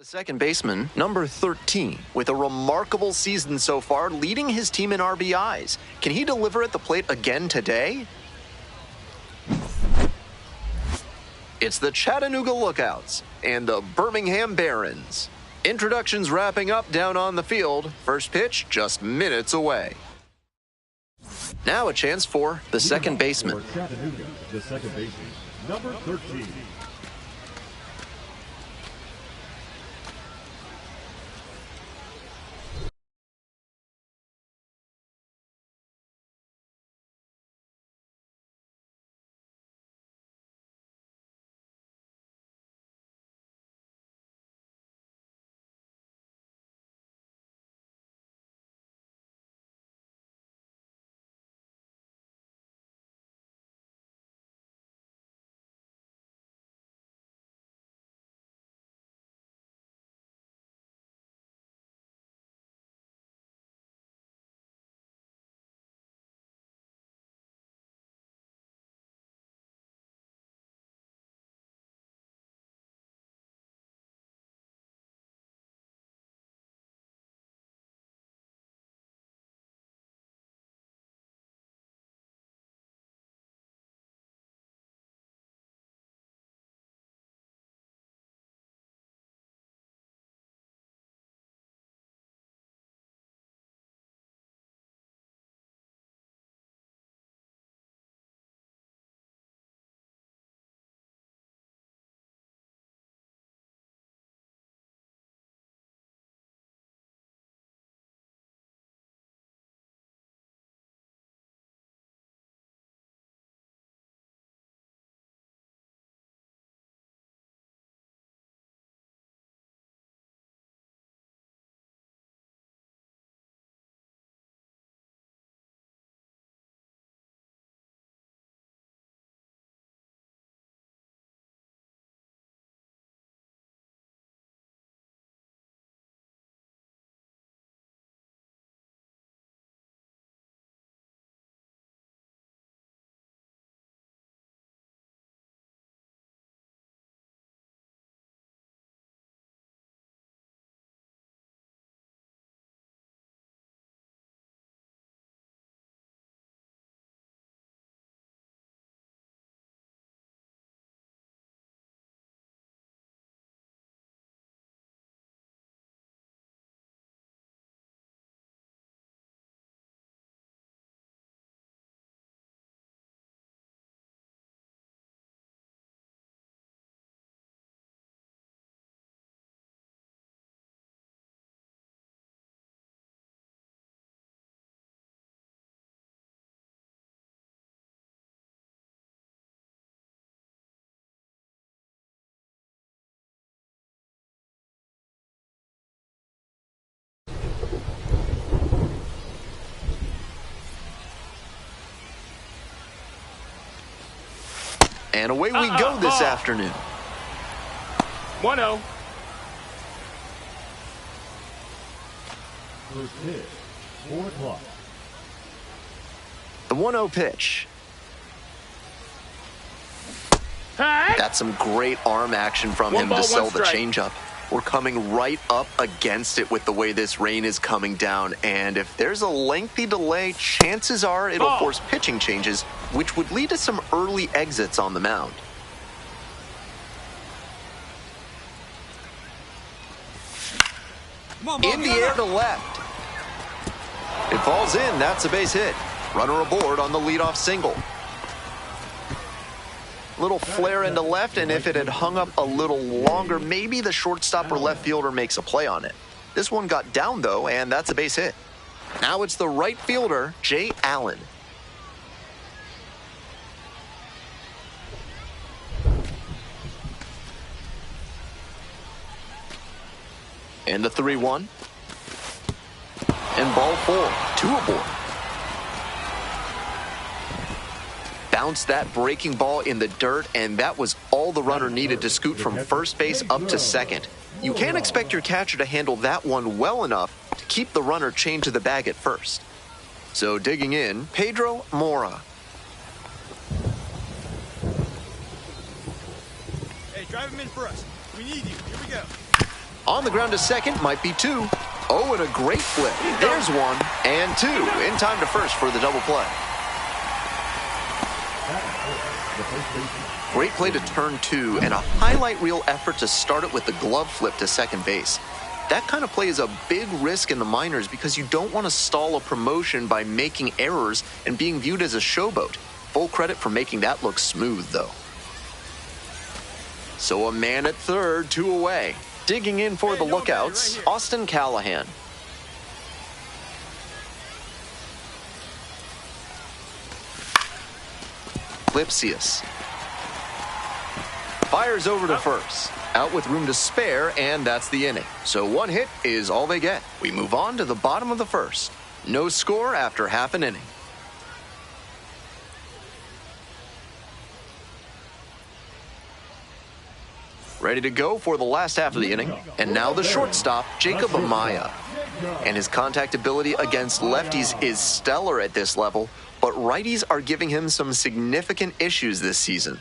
The second baseman, number 13, with a remarkable season so far, leading his team in RBIs. Can he deliver at the plate again today? It's the Chattanooga Lookouts and the Birmingham Barons. Introductions wrapping up down on the field. First pitch just minutes away. Now a chance for the second baseman. For Chattanooga, the second baseman, number 13. And away we go this afternoon. 1-0. First pitch, 4 o'clock. The 1-0 pitch. Hey! That's some great arm action from him to sell the changeup. We're coming right up against it with the way this rain is coming down, and if there's a lengthy delay, chances are it'll force pitching changes, which would lead to some early exits on the mound. In the air to left. It falls in. That's a base hit. Runner aboard on the leadoff single. Little flare into left, and if it had hung up a little longer, maybe the shortstop or left fielder makes a play on it. This one got down, though, and that's a base hit. Now it's the right fielder, Jay Allen. And the 3-1. And ball 4, 2 aboard. Bounced that breaking ball in the dirt, and that was all the runner needed to scoot from first base up to second. You can't expect your catcher to handle that one well enough to keep the runner chained to the bag at first. So digging in, Pedro Mora. Hey, drive him in for us. We need you. Here we go. On the ground to second, might be 2. Oh, and a great flip. There's 1 and 2. In time to first for the double play. Great play to turn 2 and a highlight reel effort to start it with the glove flip to second base. That kind of play is a big risk in the minors because you don't want to stall a promotion by making errors and being viewed as a showboat. Full credit for making that look smooth, though. So a man at third, 2 away. Digging in for the lookouts, Austin Callahan. Lipsius. Fires over to first. Out with room to spare, and that's the inning. So 1 hit is all they get. We move on to the bottom of the first. No score after half an inning. Ready to go for the last half of the inning. And now the shortstop, Jacob Amaya. And his contact ability against lefties is stellar at this level, but righties are giving him some significant issues this season.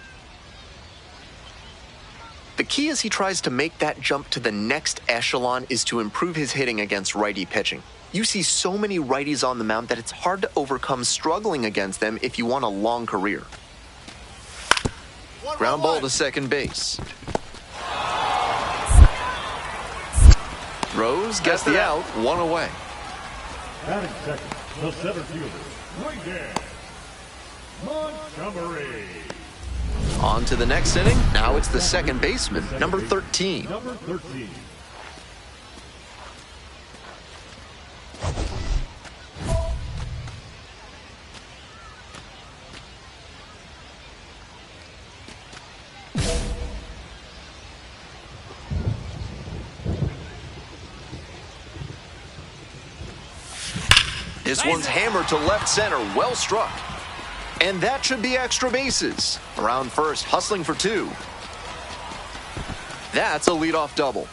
The key as he tries to make that jump to the next echelon is to improve his hitting against righty pitching. You see so many righties on the mound that it's hard to overcome struggling against them if you want a long career. Ground ball to second base. Rose gets the out, 1 away. Batting second, the center fielder, right there, Montgomery. On to the next inning. Now it's the second baseman, number 13. Number 13. This one's hammered to left center, well struck. And that should be extra bases. Around first, hustling for 2. That's a leadoff double.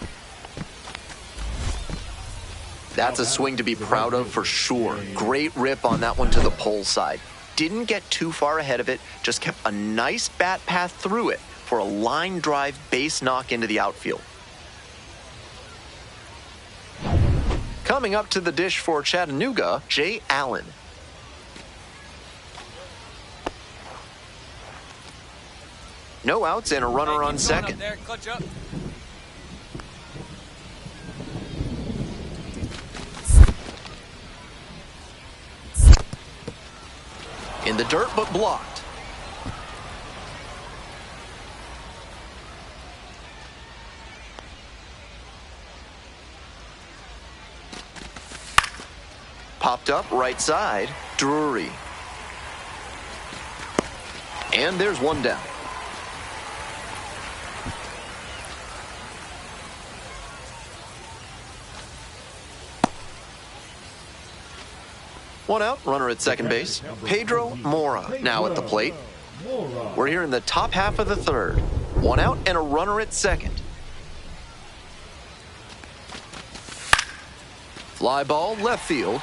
That's a swing to be proud of for sure. Great rip on that one to the pole side. Didn't get too far ahead of it, just kept a nice bat path through it for a line drive base knock into the outfield. Coming up to the dish for Chattanooga, Jay Allen. No outs and a runner on second. In the dirt, but blocked. Popped up right side, Drury. And there's one down. One out, runner at second base. Pedro Mora now at the plate. We're here in the top half of the third. One out and a runner at second. Fly ball left field.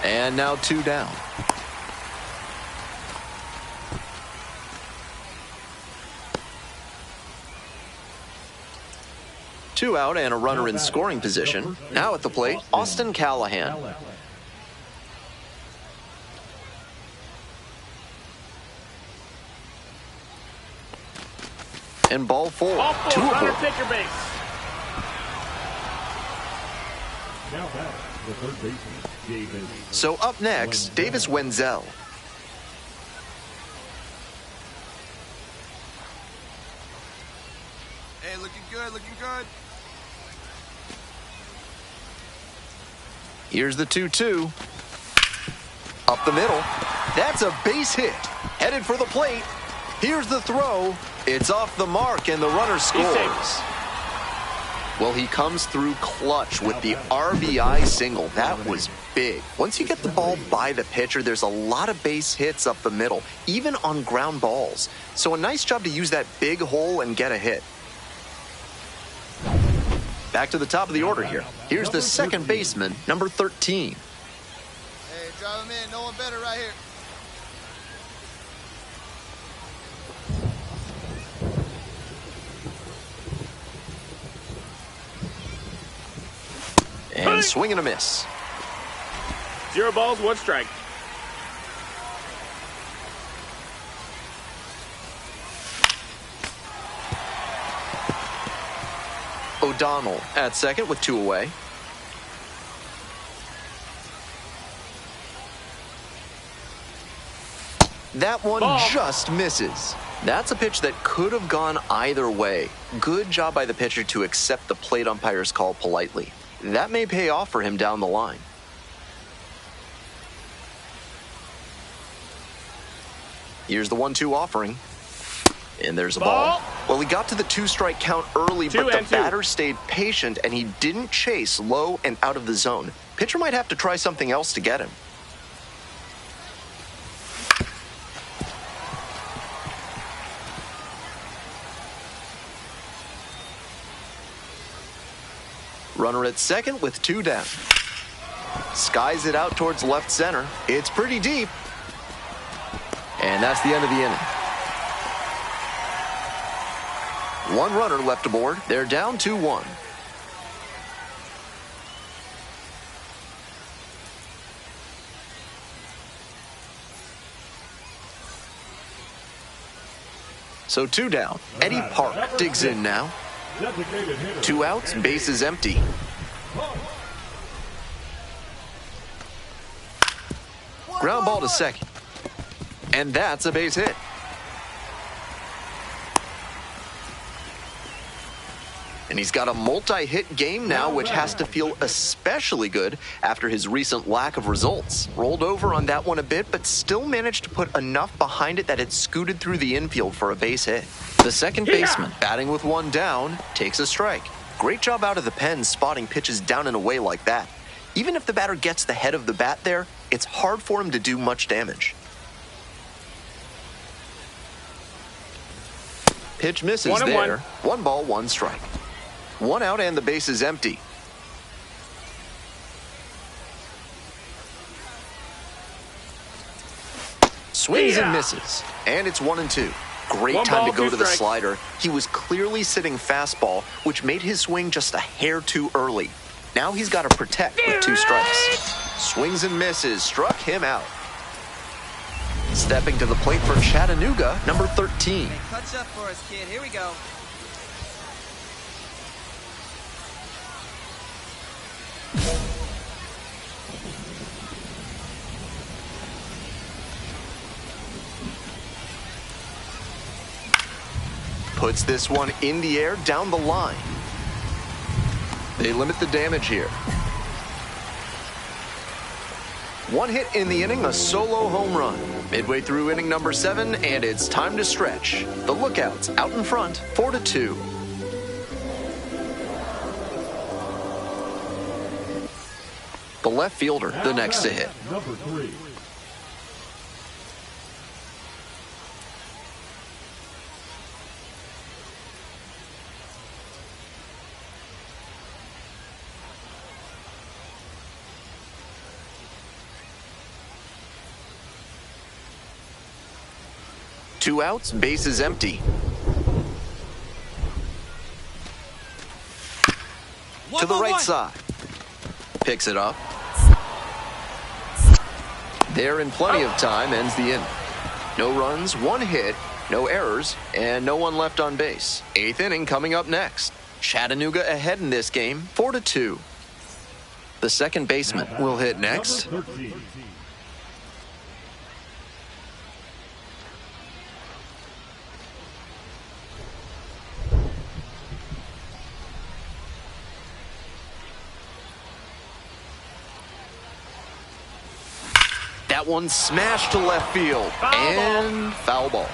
And now 2 down. Two out and a runner in scoring position. Now at the plate, Austin Callahan. And ball 4. 2 aboard. Take your base. Now back, the third baseman, Davis. So up next, Davis Wenzel. Hey, looking good, looking good. Here's the 2-2. Up the middle. That's a base hit. Headed for the plate. Here's the throw. It's off the mark, and the runner scores. Well, he comes through clutch with the RBI single. That was big. Once you get the ball by the pitcher, there's a lot of base hits up the middle, even on ground balls. So a nice job to use that big hole and get a hit. Back to the top of the order here. Here's the second baseman, number 13. Hey, drive him in. No one better right here. And swing and a miss. 0 balls, 1 strike. O'Donnell at second with 2 away. That one just misses. That's a pitch that could have gone either way. Good job by the pitcher to accept the plate umpire's call politely. That may pay off for him down the line. Here's the 1-2 offering. And there's a ball. Well, he got to the 2-strike count early, but the batter stayed patient and he didn't chase low and out of the zone. Pitcher might have to try something else to get him. Runner at second with 2 down. Skies it out towards left center. It's pretty deep. And that's the end of the inning. 1 runner left aboard. They're down 2-1. So 2 down. Eddie Park digs in now. 2 outs, bases empty. Ground ball to second. And that's a base hit. And he's got a multi-hit game now, which has to feel especially good after his recent lack of results. Rolled over on that one a bit, but still managed to put enough behind it that it scooted through the infield for a base hit. The second baseman, batting with 1 down, takes a strike. Great job out of the pen spotting pitches down and away like that. Even if the batter gets the head of the bat there, it's hard for him to do much damage. Pitch misses there. 1 ball, 1 strike. 1 out and the base is empty. Swings and misses. And it's 1-2. Great time to go to the slider. He was clearly sitting fastball, which made his swing just a hair too early. Now he's got to protect with 2 strikes. Swings and misses. Struck him out. Stepping to the plate for Chattanooga, number 13. Hey, touch up for us, kid. Here we go. Puts this one in the air down the line. They limit the damage here. 1 hit in the inning, a solo home run. Midway through inning number 7, and it's time to stretch. The Lookouts out in front, 4-2. The left fielder, the next to hit. Number 3. Two outs, bases empty. To the right side. Picks it up. There in plenty of time, ends the inning. No runs, 1 hit, no errors, and no one left on base. 8th inning coming up next. Chattanooga ahead in this game, 4-2. The second baseman will hit next. Number 13. That one smashed to left field. Foul ball.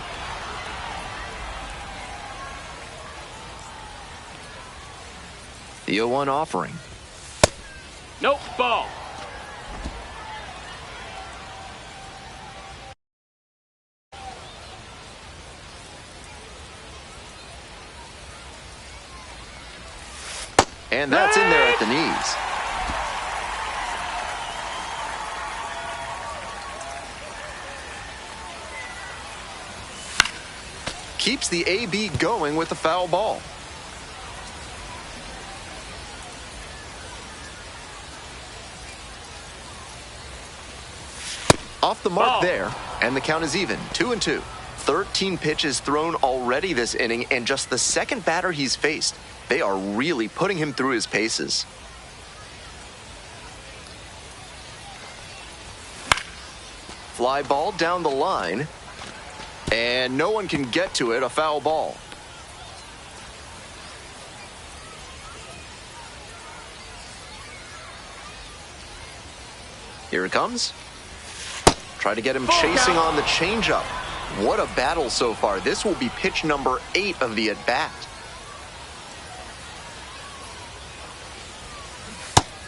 The 0-1 offering. Nope, ball. And that's in there at the knees. Keeps the AB going with the foul ball. Off the mark Ball. there, and the count is even, 2-2. 13 pitches thrown already this inning, and just the second batter he's faced. They are really putting him through his paces. Fly ball down the line, and no one can get to it, a foul ball. Here it comes. Try to get him chasing on the changeup. What a battle so far. This will be pitch number 8 of the at-bat.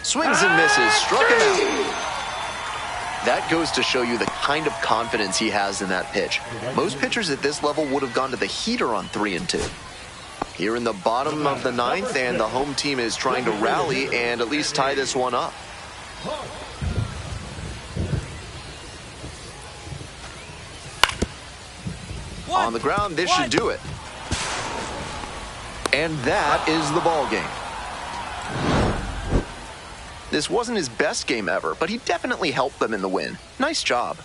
Swings and misses, struck him out. That goes to show you the kind of confidence he has in that pitch. Most pitchers at this level would have gone to the heater on 3-2. Here in the bottom of the 9th, and the home team is trying to rally and at least tie this one up. On the ground, this should do it. And that is the ball game. This wasn't his best game ever, but he definitely helped them in the win. Nice job.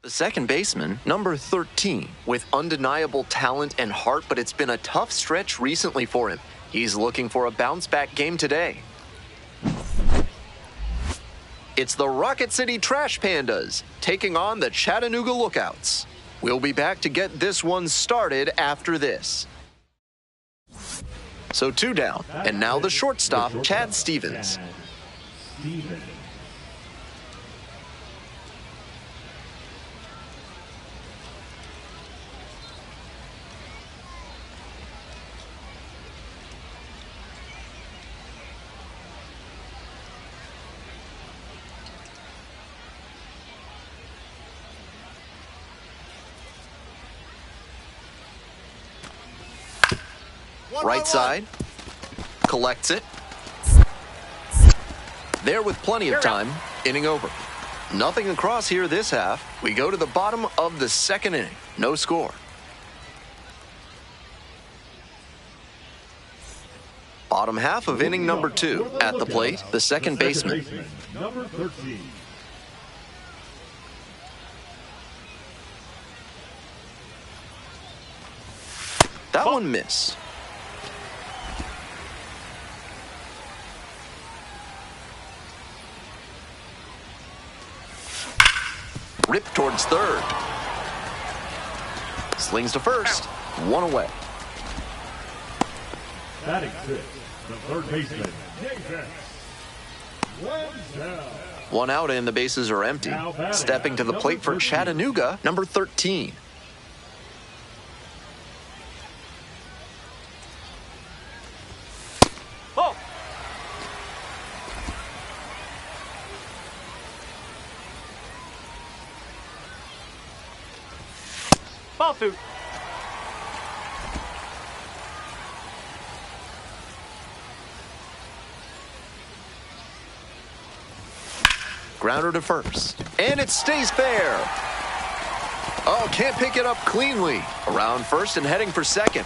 The second baseman, number 13, with undeniable talent and heart, but it's been a tough stretch recently for him. He's looking for a bounce-back game today. It's the Rocket City Trash Pandas taking on the Chattanooga Lookouts. We'll be back to get this one started after this. So 2 down, and now the shortstop, Chad Stevens. Right side, collects it. There with plenty of time, inning over. Nothing across here this half. We go to the bottom of the second inning. No score. Bottom half of inning number 2. At the plate, the second baseman. Number 13. That one missed. Ripped towards third. Slings to first. 1 away. Batting 6, the third baseman, Jason. 1 down. 1 out and the bases are empty. Stepping to the plate for Chattanooga, number 13. Ball. Ball 2. Grounder to first. And it stays fair. Oh, can't pick it up cleanly. Around first and heading for second.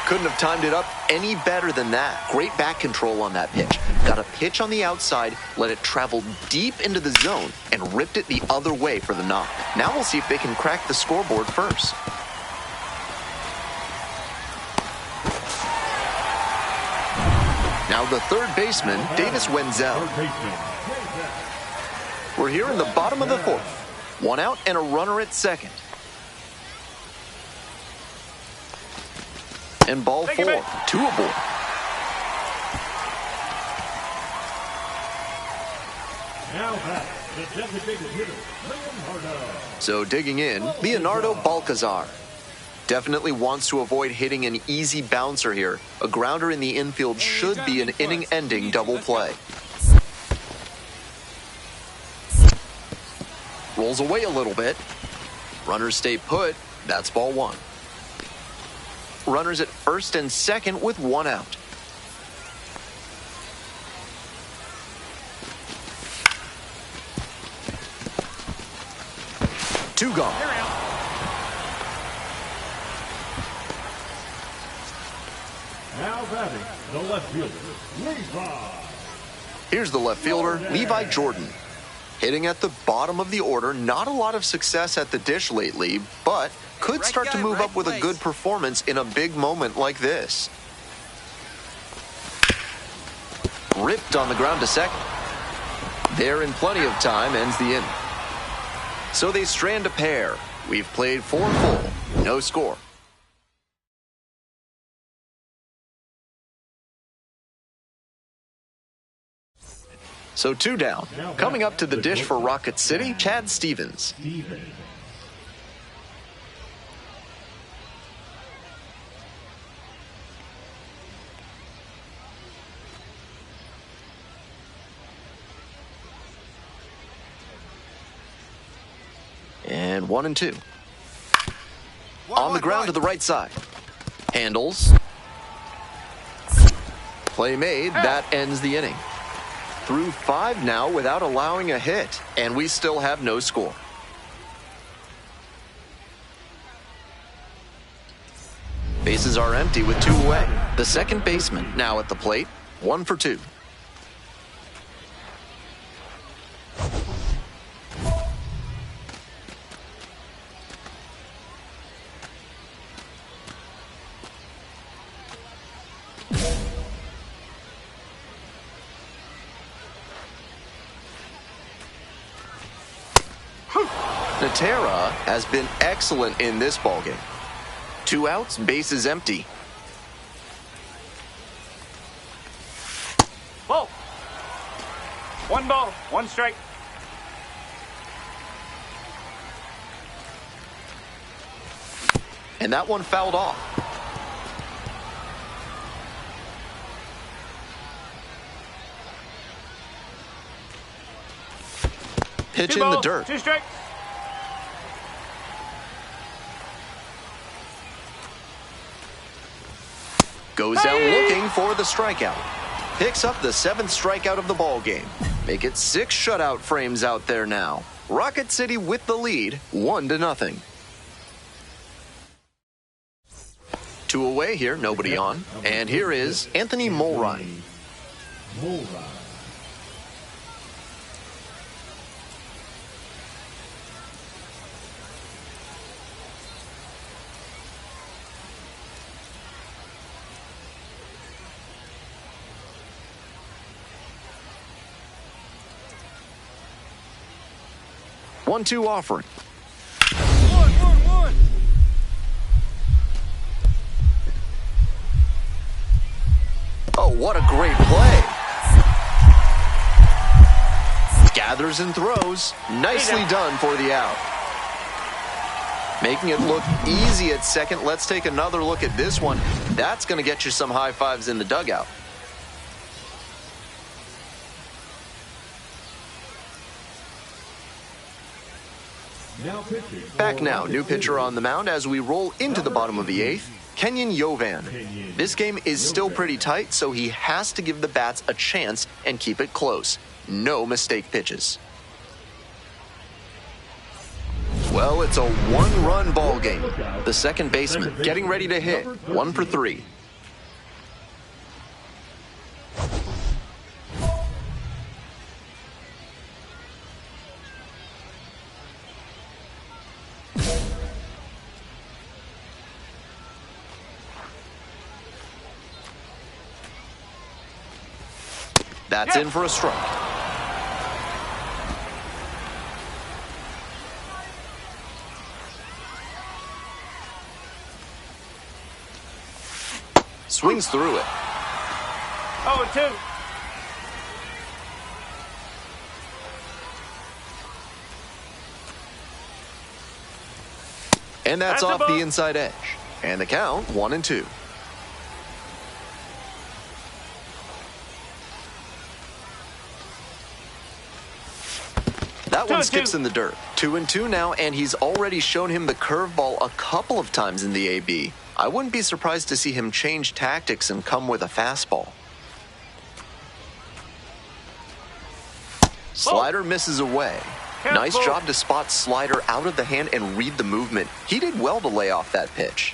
Couldn't have timed it up any better than that. Great back control on that pitch. Got a pitch on the outside, let it travel deep into the zone, and ripped it the other way for the knock. Now we'll see if they can crack the scoreboard first. Now the third baseman, Davis Wenzel. We're here in the bottom of the 4th. 1 out and a runner at second. And ball 4, 2 aboard. Now back, the designated hitter, Leonardo. So digging in, Leonardo Balcazar. Definitely wants to avoid hitting an easy bouncer here. A grounder in the infield should be an inning-ending double play. Rolls away a little bit. Runners stay put. That's ball 1. Runners at first and second with 1 out. Two gone. Now batting, the left fielder, Levi. Here's the left fielder, Levi Jordan. Hitting at the bottom of the order, not a lot of success at the dish lately, but could start to move up with a good performance in a big moment like this. Ripped on the ground to second. There in plenty of time, ends the inning. So they strand a pair. We've played 4 full, no score. So 2 down. Coming up to the dish for Rocket City, Chad Stevens. And 1-2. On the ground to the right side. Handles. Play made. That ends the inning. Through 5 now without allowing a hit. And we still have no score. Bases are empty with 2 away. The second baseman now at the plate. 1 for 2. Natera has been excellent in this ballgame. 2 outs, bases empty. Ball. 1 ball, 1 strike. And that one fouled off. Pitch 2 in the balls, dirt. 2 strikes. Goes down looking for the strikeout. Picks up the 7th strikeout of the ball game. Make it 6 shutout frames out there now. Rocket City with the lead, 1-0. 2 away here, nobody on. And here is Anthony Mulrine. Mulrine. One-two offering. 1-1-1. Oh, what a great play. Gathers and throws. Nicely done for the out. Making it look easy at second. Let's take another look at this one. That's going to get you some high fives in the dugout. Back now, new pitcher on the mound as we roll into the bottom of the 8th, Kenyon Yovan. This game is still pretty tight, so he has to give the bats a chance and keep it close. No mistake pitches. Well, it's a 1-run ball game. The second baseman getting ready to hit. 1 for 3. That's in for a strike. Swings through it. 0-2. And that's That's a off ball. the inside edge. And the count, 1-2. That one 2-2. skips in the dirt. 2-2 now, and he's already shown him the curveball a couple of times in the AB. I wouldn't be surprised to see him change tactics and come with a fastball. Slider misses away. Nice job to spot slider out of the hand and read the movement. He did well to lay off that pitch.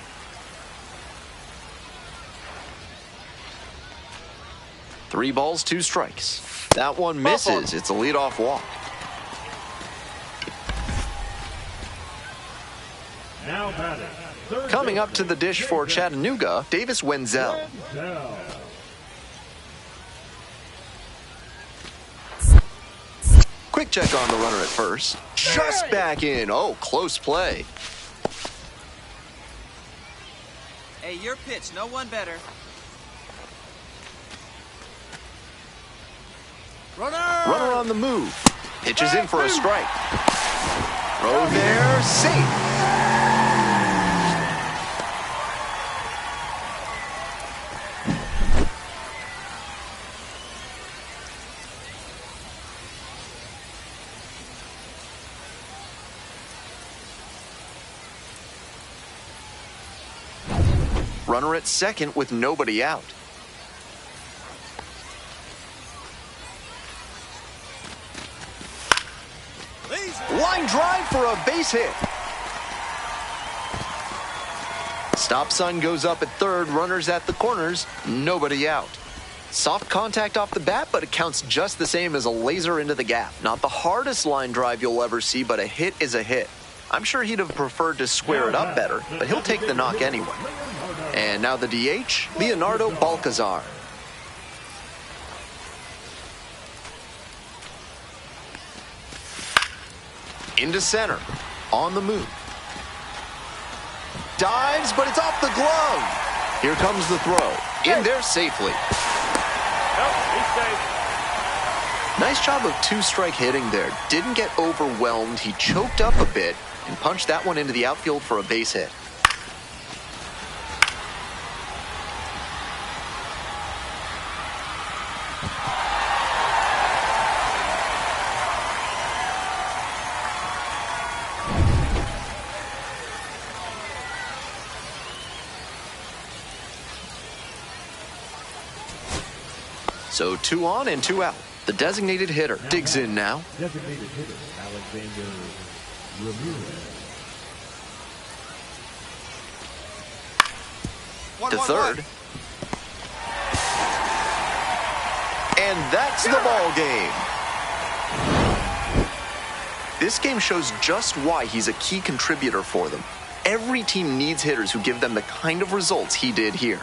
Three balls, 2 strikes. That one misses. It's a leadoff walk. Now batting. Coming up to the dish for Chattanooga, Davis Wenzel. Quick check on the runner at first. Just back in. Oh, close play. Hey, your pitch. No one better. Runner on the move. Pitches in for a strike. Throw there, safe. Runner at second with nobody out. Line drive for a base hit. Stop sign goes up at third. Runners at the corners. Nobody out. Soft contact off the bat, but it counts just the same as a laser into the gap. Not the hardest line drive you'll ever see, but a hit is a hit. I'm sure he'd have preferred to square it up better, but he'll take the knock anyway. And now the DH, Leonardo Balcazar. Into center, on the move. Dives, but it's off the glove. Here comes the throw. In there safely. Nope, he's safe. Nice job of two-strike hitting there. Didn't get overwhelmed. He choked up a bit and punched that one into the outfield for a base hit. So 2 on and 2 out. The designated hitter digs in now. Designated hitter, Alexander Ramirez. To third. And that's the ball game. This game shows just why he's a key contributor for them. Every team needs hitters who give them the kind of results he did here.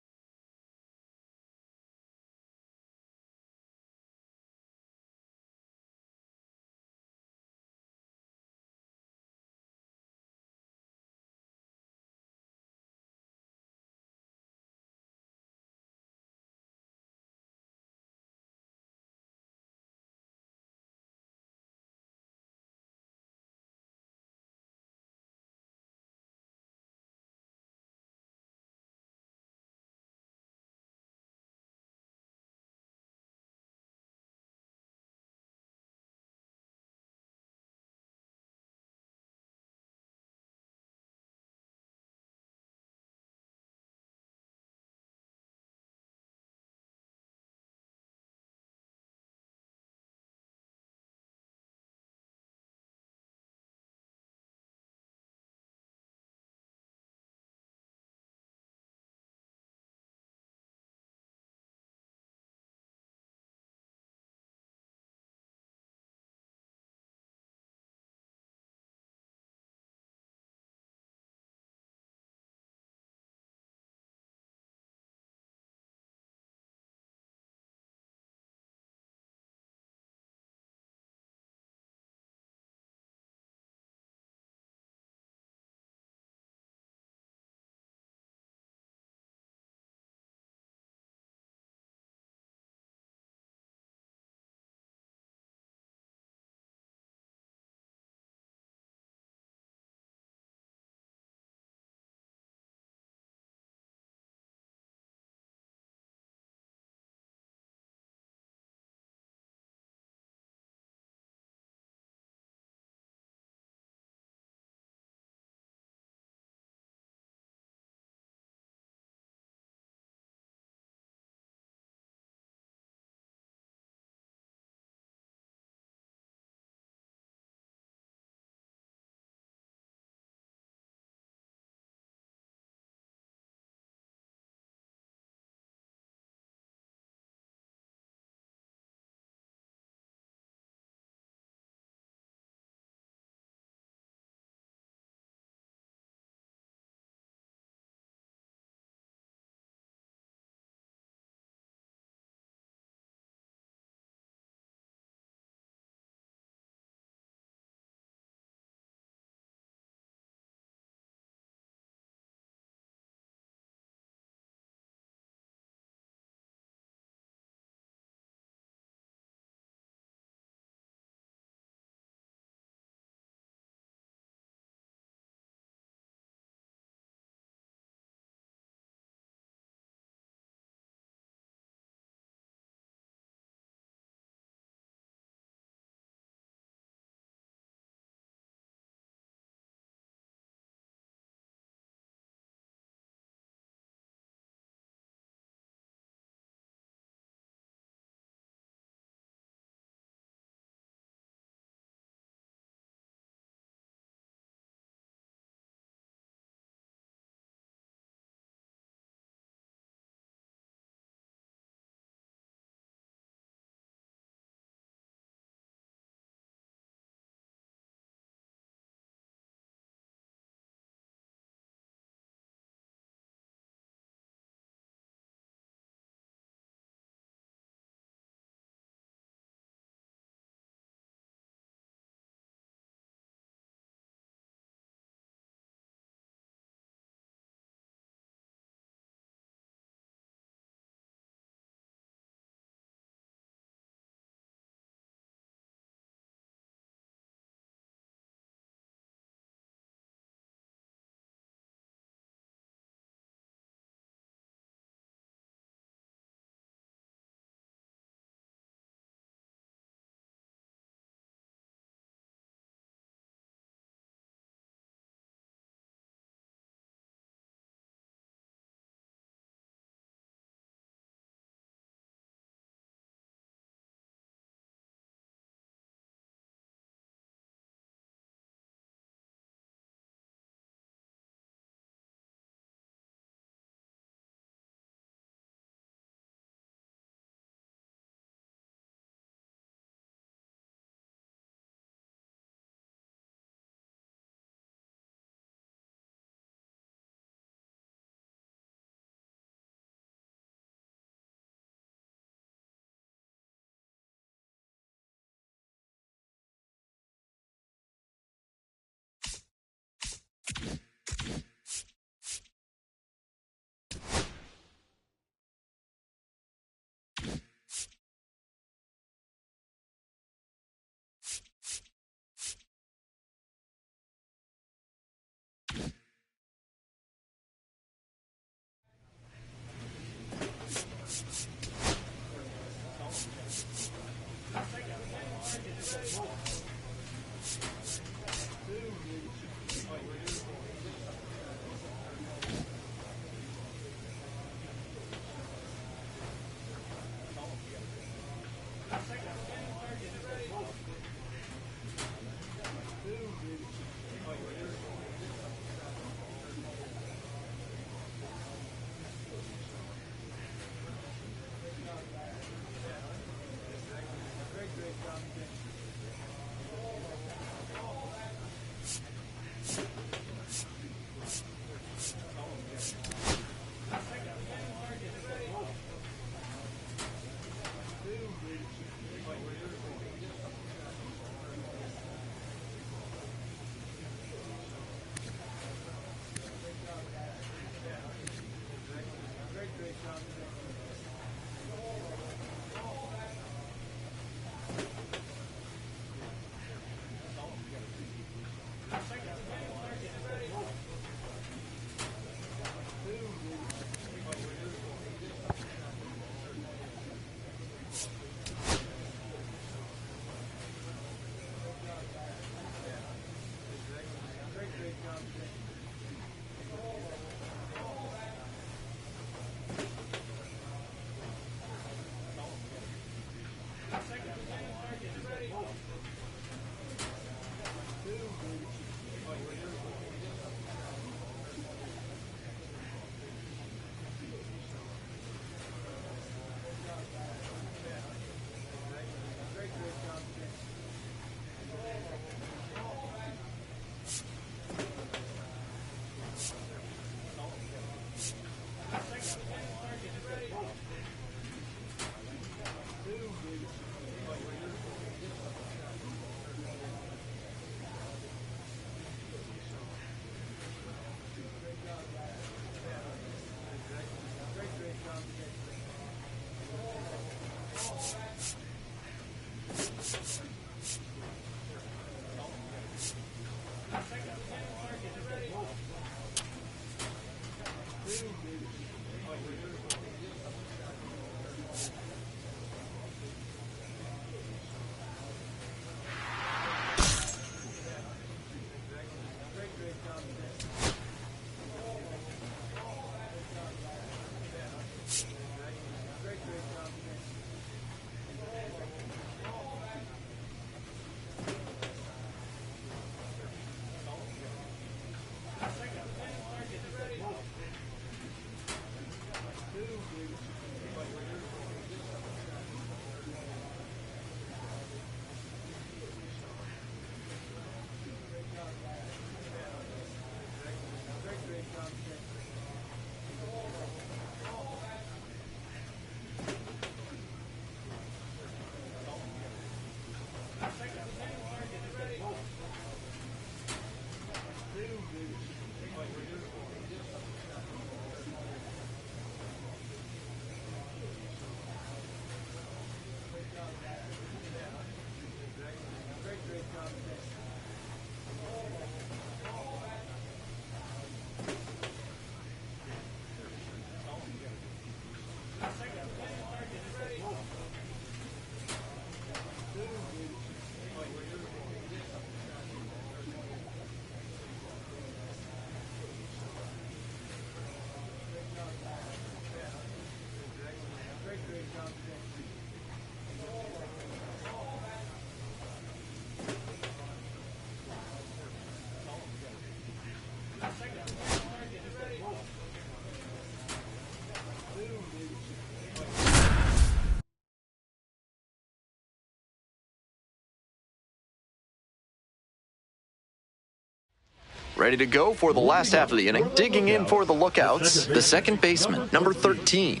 Ready to go for the last half of the inning. Digging in for the lookouts, the second baseman, number 13.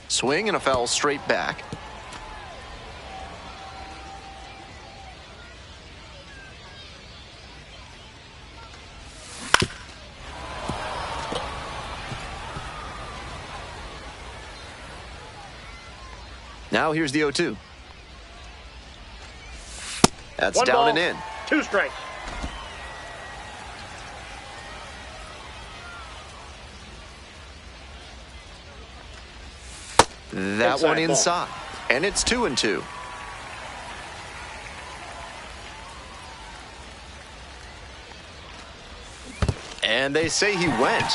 Swing and a foul straight back. Now here's the 0-2. That's One down ball, and in. 2 strikes. That one inside. And it's 2-2. And they say he went.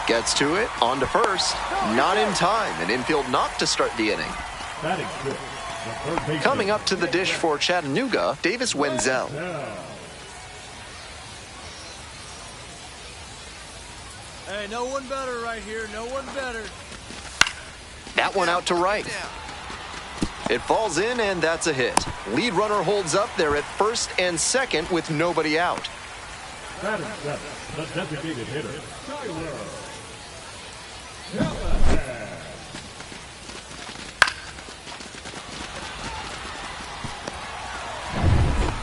Gets to it, on to first. Not in time. An infield knock to start the inning. Coming up to the dish for Chattanooga, Davis Wenzel. Hey, no one better right here. No one better. That one out to right. It falls in, and that's a hit. Lead runner holds up there at first and second with nobody out. That is the designated hitter, Tyler.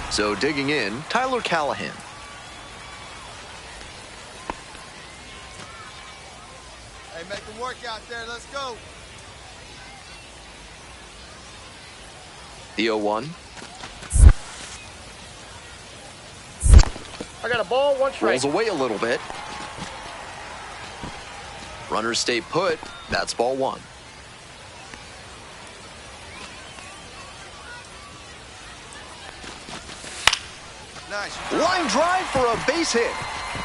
So digging in, Tyler Callahan. Hey, make them work out there. Let's go. The 0-1. I got a ball, one strike. Rolls away a little bit. Runners stay put. That's ball one. Nice. Line drive for a base hit.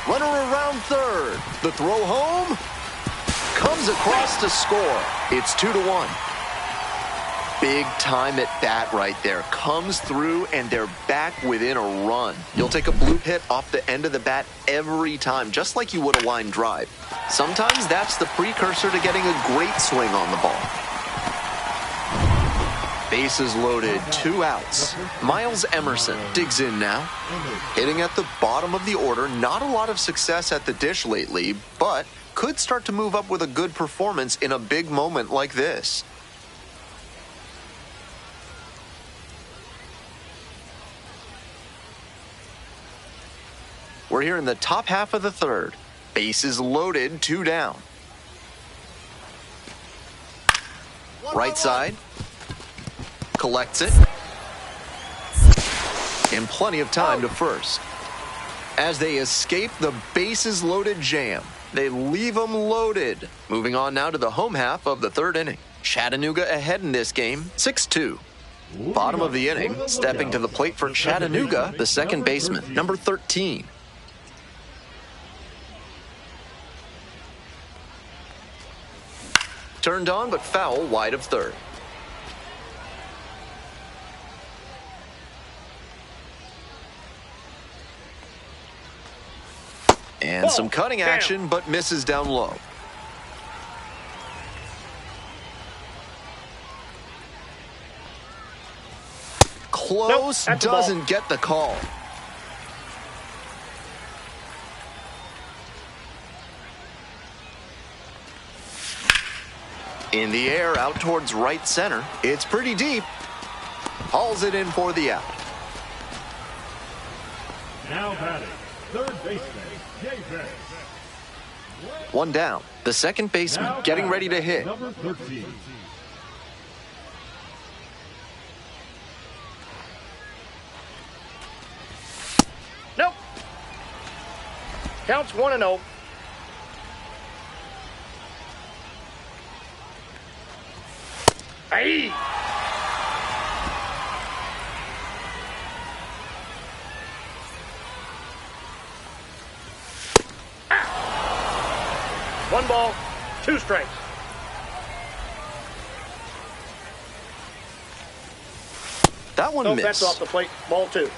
Runner around third. The throw home comes across to score. It's 2-1. Big time at bat right there. Comes through and they're back within a run. You'll take a bloop hit off the end of the bat every time, just like you would a line drive. Sometimes that's the precursor to getting a great swing on the ball. Bases loaded, 2 outs. Miles Emerson digs in now. Hitting at the bottom of the order. Not a lot of success at the dish lately, but could start to move up with a good performance in a big moment like this. We're here in the top half of the third. Bases loaded, 2 down. Right side. Collects it. And plenty of time to first. As they escape the bases loaded jam, they leave them loaded. Moving on now to the home half of the third inning. Chattanooga ahead in this game, 6-2. Bottom of the inning, stepping to the plate for Chattanooga, the second baseman, number 13. Turned on, but foul wide of third. And some cutting action, but misses down low. Close, doesn't get the call. In the air, out towards right center. It's pretty deep. Hauls it in for the out. Now batting, third baseman, Davis. One down. The second baseman getting ready to hit. Number 13. Nope. Counts 1-0. Aye. Ah. 1 ball, 2 strikes. That one missed. That's off the plate. Ball 2.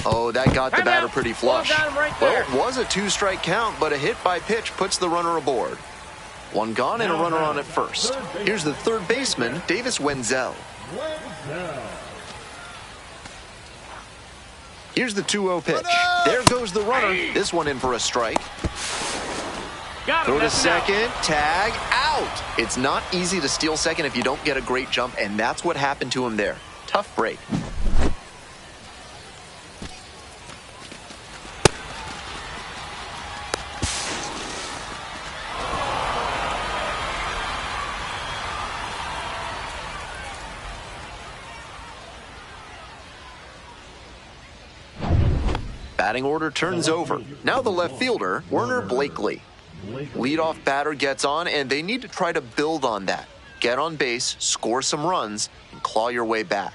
Oh, that got the batter pretty flush. Well, it was a 2-strike count, but a hit by pitch puts the runner aboard. 1 gone and a runner on at first. Here's the third baseman, Davis Wenzel. Here's the 2-0 pitch. There goes the runner. This one in for a strike. Throw to second, tag, out. It's not easy to steal second if you don't get a great jump, and that's what happened to him there. Tough break. Batting order turns over. Now the left fielder, Werner Blakely. Leadoff batter gets on, and they need to try to build on that. Get on base, score some runs, and claw your way back.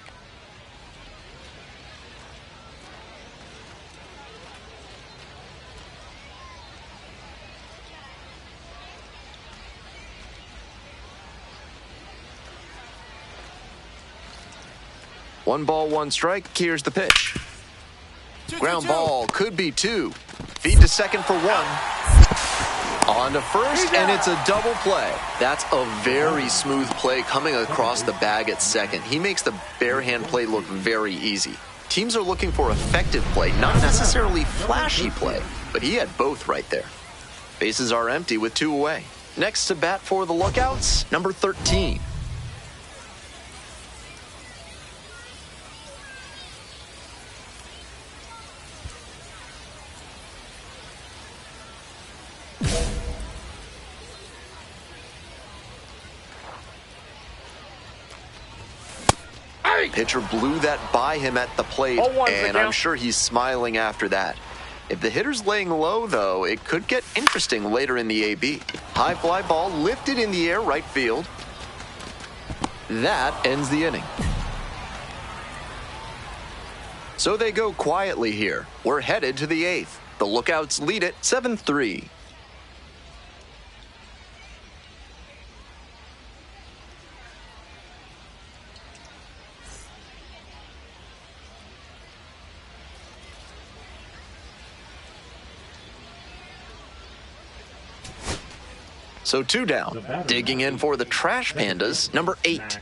One ball, one strike. Here's the pitch. Ground ball, could be two. Feed to second for one. On to first, and it's a double play. That's a very smooth play coming across the bag at second. He makes the bare hand play look very easy. Teams are looking for effective play, not necessarily flashy play, but he had both right there. Bases are empty with two away. Next to bat for the Lookouts, number 13. Pitcher blew that by him at the plate, and I'm sure he's smiling after that. If the hitter's laying low, though, it could get interesting later in the AB. High fly ball lifted in the air, right field. That ends the inning. So they go quietly here. We're headed to the 8th. The Lookouts lead it 7-3. So two down. Digging in for the Trash Pandas, number 8.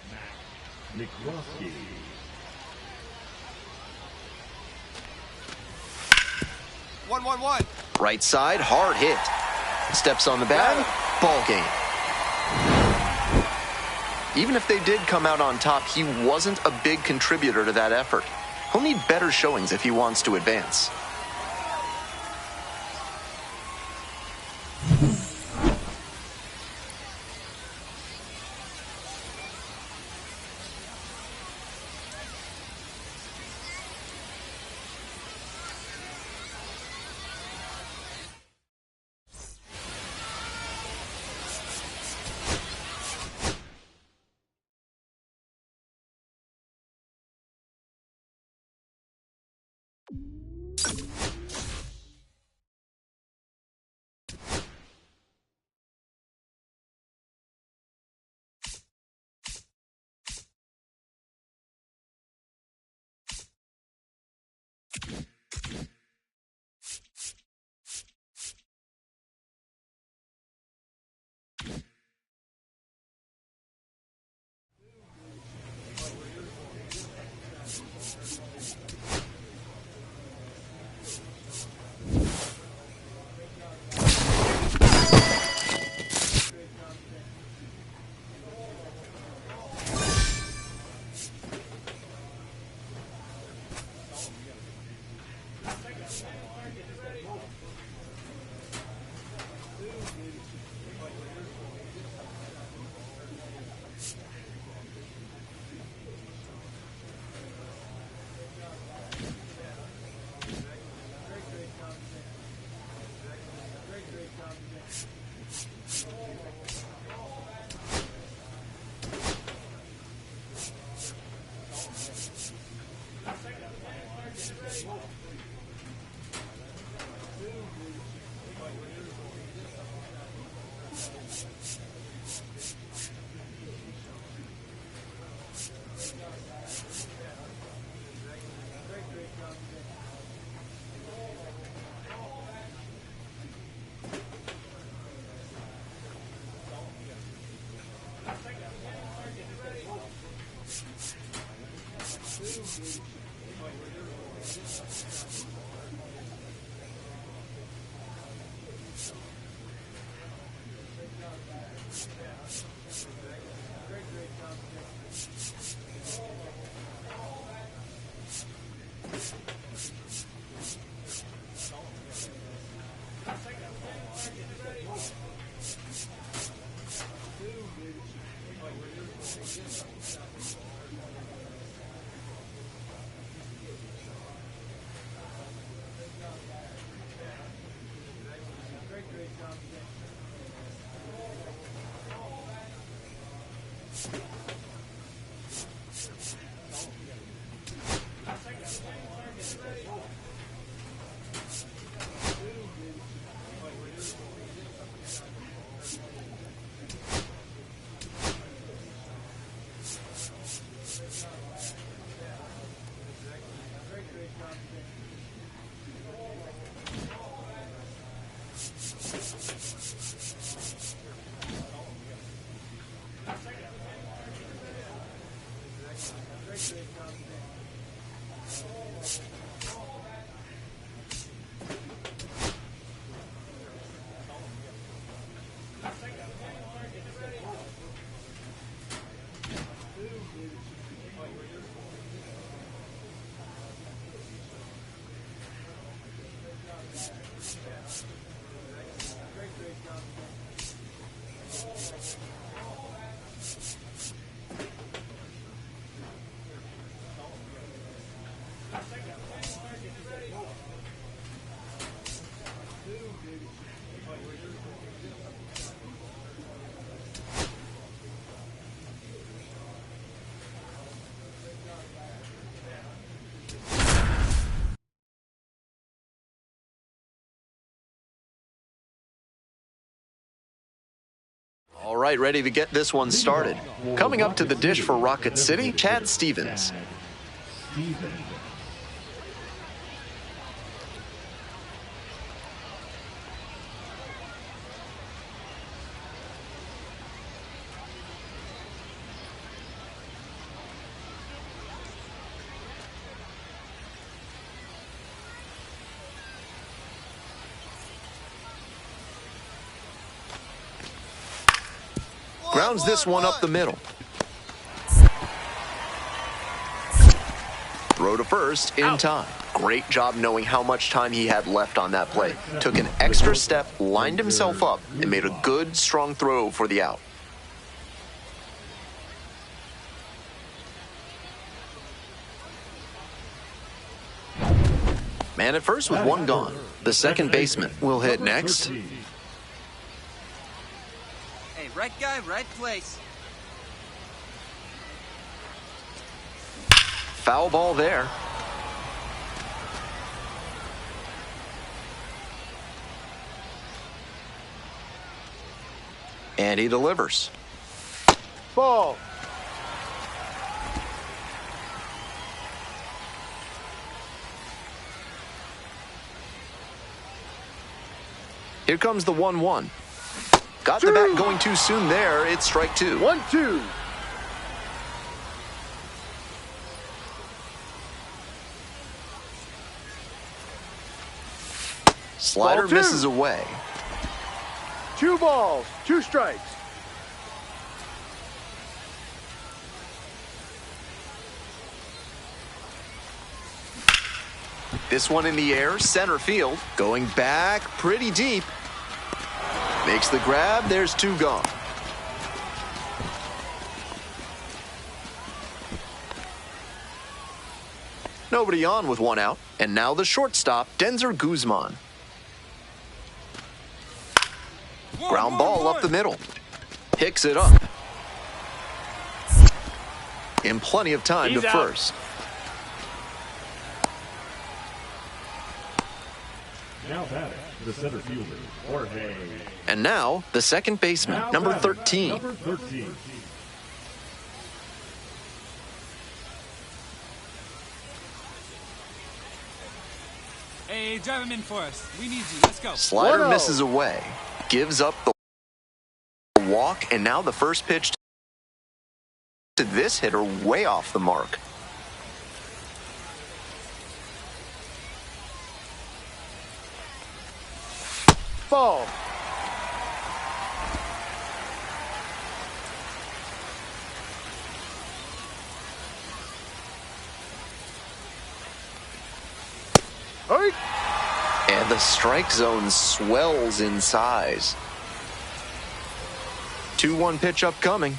1-1-1. Right side, hard hit. Steps on the bag, ball game. Even if they did come out on top, he wasn't a big contributor to that effort. He'll need better showings if he wants to advance. All right, ready to get this one started. Coming up to the dish for Rocket City, Chad Stevens. Grounds this one up the middle. Throw to first in time. Great job knowing how much time he had left on that play. Took an extra step, lined himself up, and made a good, strong throw for the out. Man at first with one gone. The second baseman will hit next. Right guy, right place. Foul ball there. And he delivers. Ball. Here comes the 1-1. Got the bat going too soon there. It's strike two. 1-2. Slider misses away. 2 balls, 2 strikes. This one in the air, center field. Going back pretty deep. Makes the grab, there's 2 gone. Nobody on with 1 out. And now the shortstop, Denzer Guzman. Ground ball up the middle. Picks it up. In plenty of time to first. Now batting, the center fielder, Jorge. And now, the second baseman, number 13. Number 13. Hey, drive him in for us. We need you. Let's go. Slider 1-0. misses away. Gives up the walk, and now the first pitch to this hitter way off the mark. Ball. Hey. And the strike zone swells in size. 2-1 pitch upcoming.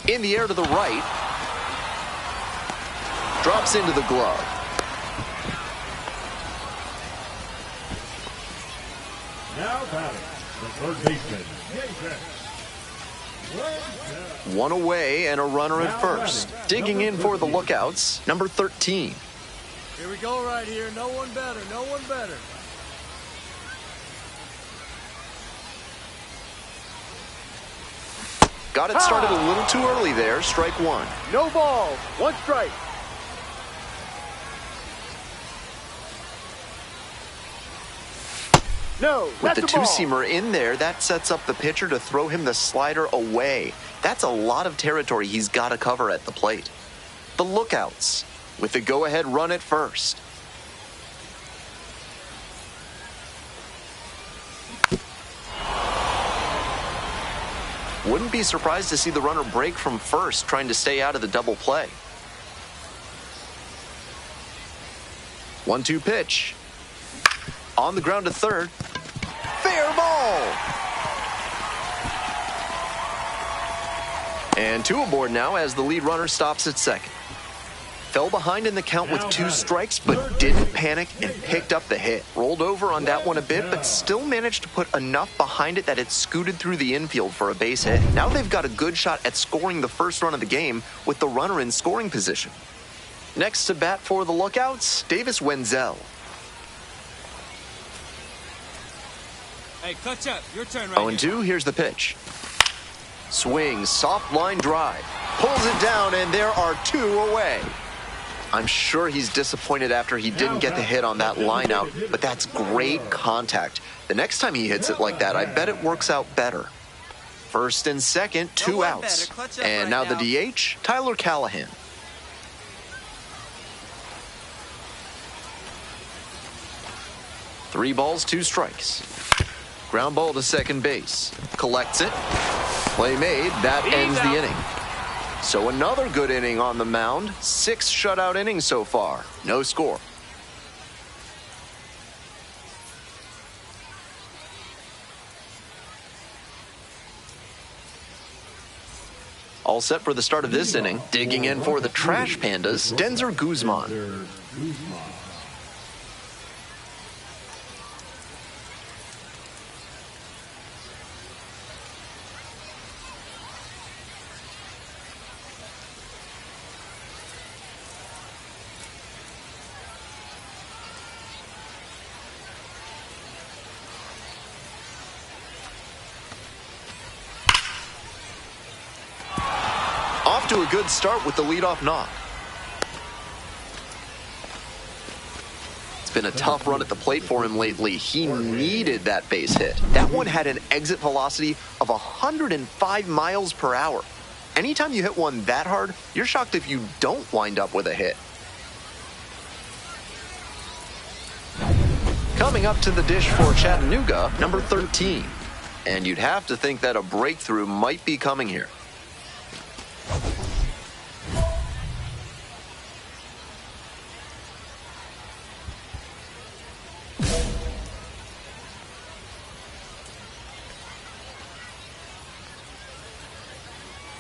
In the air to the right. Drops into the glove. Now batting, the third baseman, Jason. One away and a runner at first. Digging in for the lookouts, number 13. Here we go right here. No one better. No one better. Got it started a little too early there. Strike one. No balls. One strike. No, With that's the a ball. two-seamer in there, that sets up the pitcher to throw him the slider away. That's a lot of territory he's got to cover at the plate. The lookouts with the go-ahead run at first. Wouldn't be surprised to see the runner break from first, trying to stay out of the double play. 1-2 pitch. On the ground to third. Fair ball. And two aboard now as the lead runner stops at second. Fell behind in the count with 2 strikes, but didn't panic and picked up the hit. Rolled over on that one a bit, but still managed to put enough behind it that it scooted through the infield for a base hit. Now they've got a good shot at scoring the first run of the game with the runner in scoring position. Next to bat for the lookouts, Davis Wenzel. Hey, clutch up. Your turn right 0-2, here's the pitch. Swings, soft line drive. Pulls it down, and there are 2 away. I'm sure he's disappointed after he didn't get the hit on that line out, but that's great contact. The next time he hits it like that, I bet it works out better. First and second, 2 outs. And now the DH, Tyler Callahan. Three balls, 2 strikes. Ground ball to second base. Collects it. Play made. That ends the inning. So another good inning on the mound. 6 shutout innings so far. No score. All set for the start of this inning. Digging in for the Trash Pandas, Denzer Guzman. Off to a good start with the leadoff knock. It's been a tough run at the plate for him lately. He needed that base hit. That one had an exit velocity of 105 miles per hour. Anytime you hit one that hard, you're shocked if you don't wind up with a hit. Coming up to the dish for Chattanooga, number 13. And you'd have to think that a breakthrough might be coming here.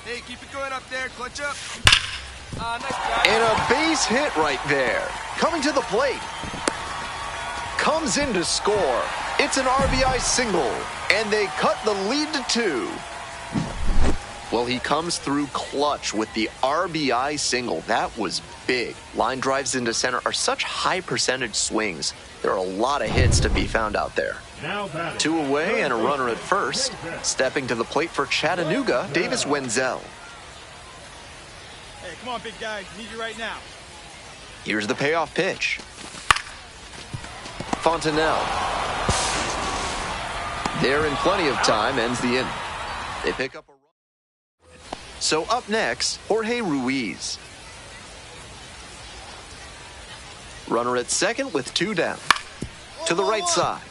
Hey, keep it going up there. Clutch up. Nice try. And a base hit right there. Coming to the plate. Comes in to score. It's an RBI single. And they cut the lead to 2. Well, he comes through clutch with the RBI single. That was big. Line drives into center are such high percentage swings. There are a lot of hits to be found out there. 2 away and a runner at first. Stepping to the plate for Chattanooga, Davis Wenzel. Hey, come on, big guy. Need you right now. Here's the payoff pitch. Fontenelle. There in plenty of time, ends the inning. They pick up a run. So up next, Jorge Ruiz. Runner at second with 2 down. To the right side.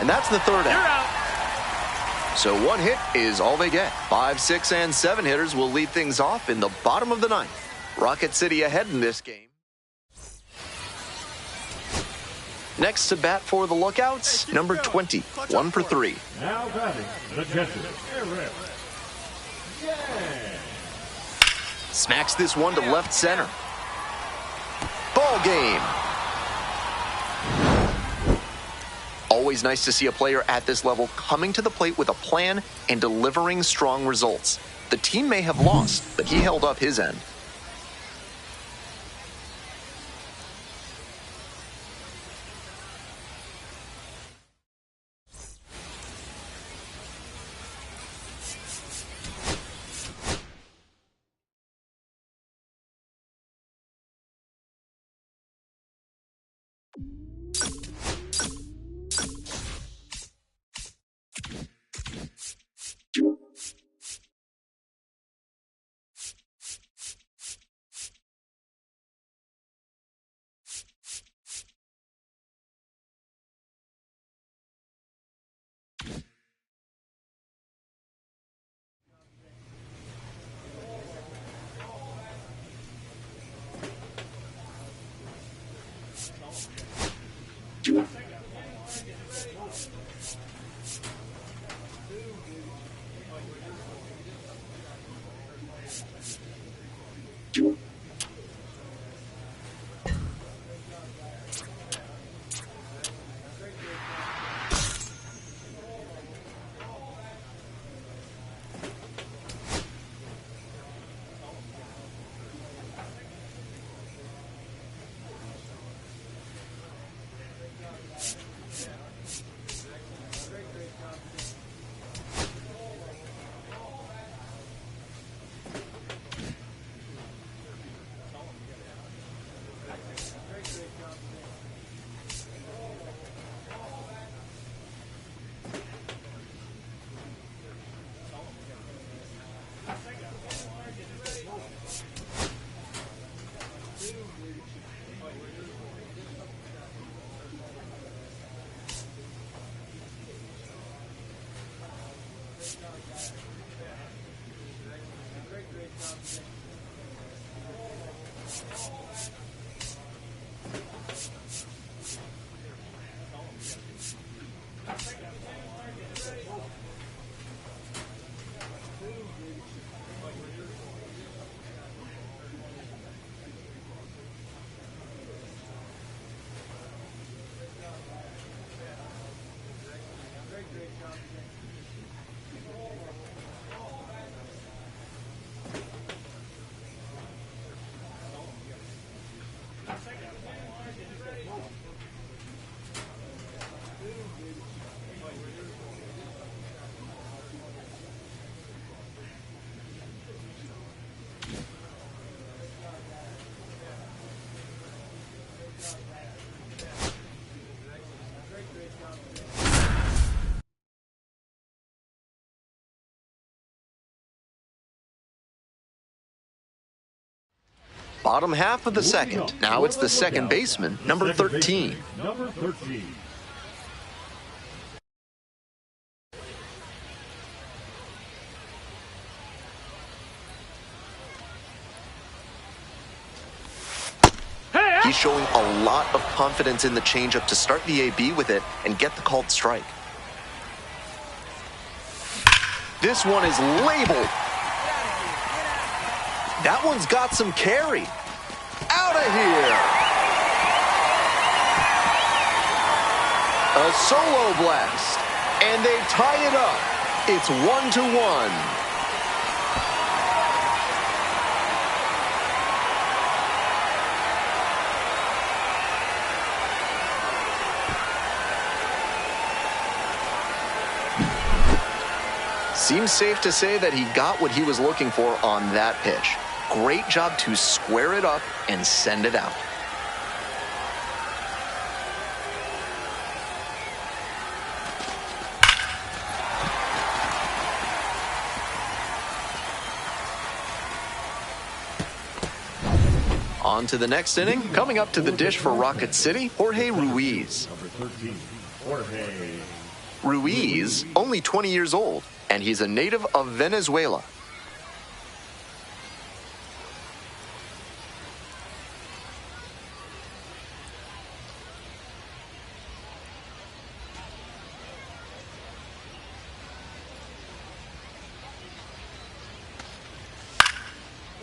And that's the 3rd out. So 1 hit is all they get. 5, 6, and 7 hitters will lead things off in the bottom of the 9th. Rocket City ahead in this game. Next to bat for the lookouts, number 20, 1 for 3. Now batting, the catcher, Eric. Smacks this one to left center. Ball game. Always nice to see a player at this level coming to the plate with a plan and delivering strong results. The team may have lost, but he held up his end. Bottom half of the second. Now it's the second baseman, number 13. Number 13. He's showing a lot of confidence in the changeup to start the AB with it and get the called strike. This one is labeled. That one's got some carry. Out of here. A solo blast. And they tie it up. It's 1-1. Seems safe to say that he got what he was looking for on that pitch. Great job to square it up and send it out. On to the next inning. Coming up to the dish for Rocket City, Jorge Ruiz. Number 13, Jorge. Ruiz, only 20 years old, and he's a native of Venezuela.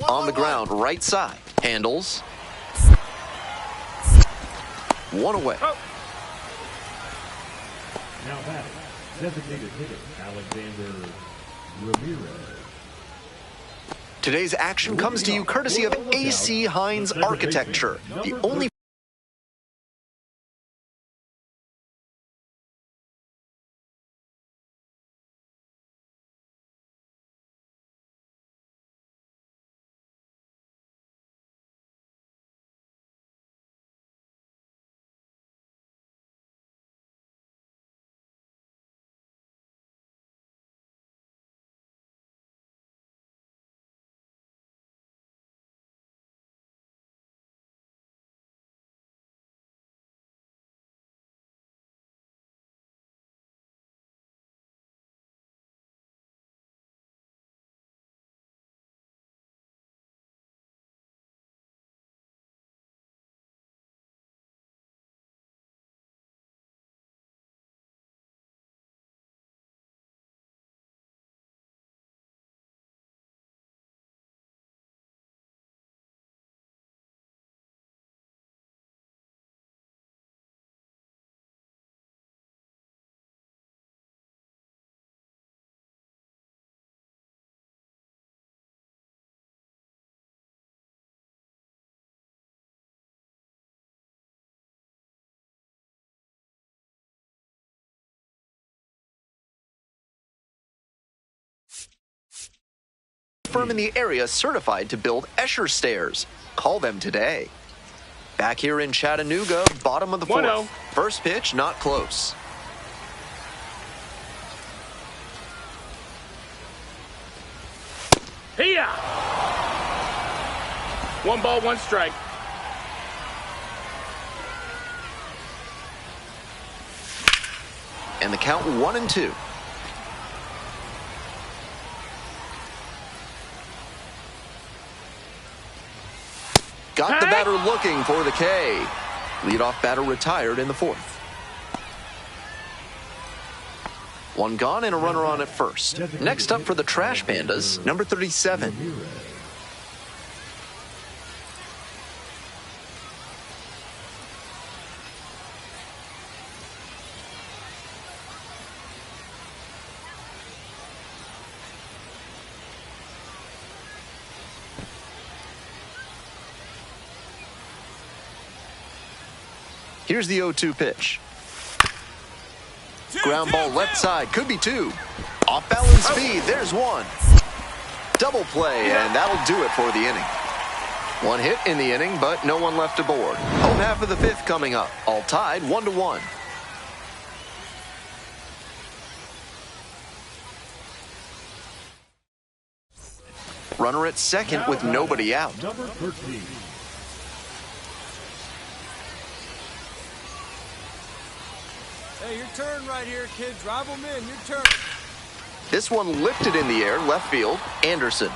On the ground, right side. Handles. One away. Now batting, designated hitter Alexander Ramirez. Today's action comes to you courtesy of AC Hines Architecture, the only firm in the area certified to build Escher stairs. Call them today. Back here in Chattanooga, bottom of the fourth. 1-0. First pitch, not close. Here. 1 ball, 1 strike. And the count 1-2. Got the batter looking for the K. Leadoff batter retired in the fourth. 1 gone and a runner on at first. Next up for the Trash Pandas, number 37. Here's the 0-2 pitch. Ground ball left side, could be 2. Off balance speed, there's 1. Double play, and that'll do it for the inning. 1 hit in the inning, but no one left aboard. Home half of the 5th coming up, all tied 1-1. Runner at second with nobody out. Number 13. Hey, your turn right here, kid. Drive them in. Your turn. This one lifted in the air, left field, Anderson.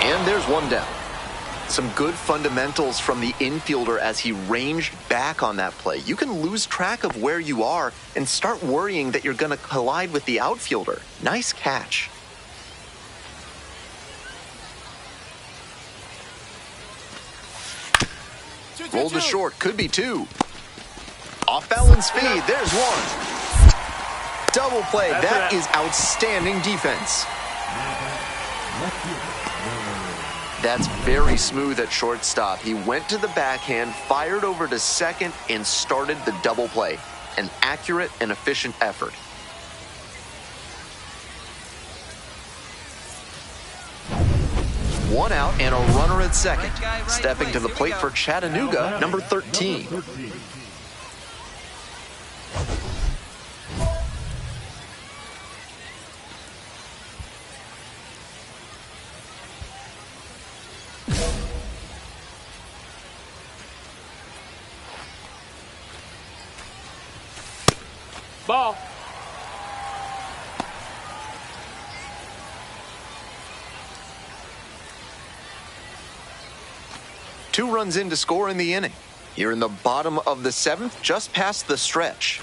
And there's 1 down. Some good fundamentals from the infielder as he ranged back on that play. You can lose track of where you are and start worrying that you're going to collide with the outfielder. Nice catch. Rolled to short, could be 2. Off balance speed, there's 1. Double play, that is outstanding defense. That's very smooth at shortstop. He went to the backhand, fired over to second, and started the double play. An accurate and efficient effort. One out and a runner at second. Stepping to the plate for Chattanooga, number 13. Ball. Two runs in to score in the inning. Here in the bottom of the 7th, just past the stretch.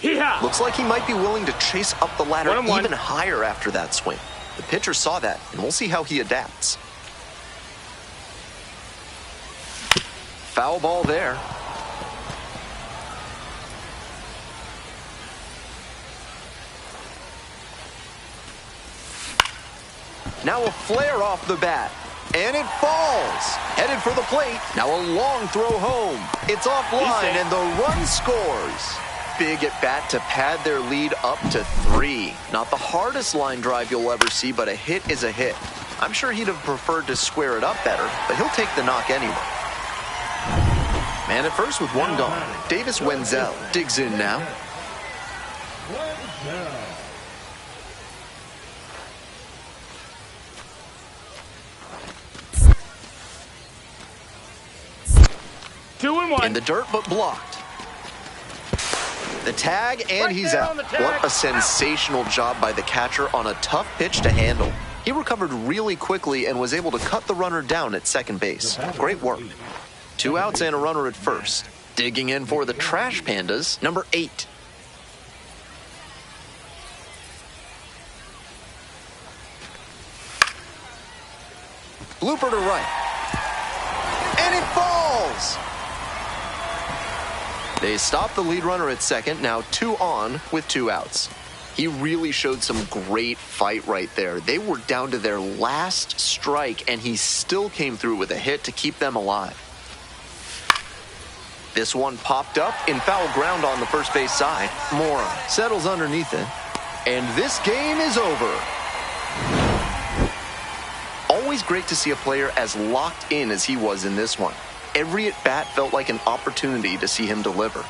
Yeehaw! Looks like he might be willing to chase up the ladder 1-1. even higher after that swing. The pitcher saw that, and we'll see how he adapts. Foul ball there. Now a flare off the bat. And it falls. Headed for the plate. Now a long throw home. It's offline and the run scores. Big at bat to pad their lead up to 3. Not the hardest line drive you'll ever see, but a hit is a hit. I'm sure he'd have preferred to square it up better, but he'll take the knock anyway. Man at first with one gone. Davis Wenzel digs in now. Wenzel. 2-1. In the dirt, but blocked. The tag, and he's out. What a sensational job by the catcher on a tough pitch to handle. He recovered really quickly and was able to cut the runner down at second base. Great work. 2 outs and a runner at first. Digging in for the Trash Pandas, number 8. Blooper to right. And it falls! They stop the lead runner at second, now 2 on with 2 outs. He really showed some great fight right there. They were down to their last strike, and he still came through with a hit to keep them alive. This one popped up in foul ground on the first base side. Mora settles underneath it, and this game is over. Always great to see a player as locked in as he was in this one. Every at-bat felt like an opportunity to see him deliver.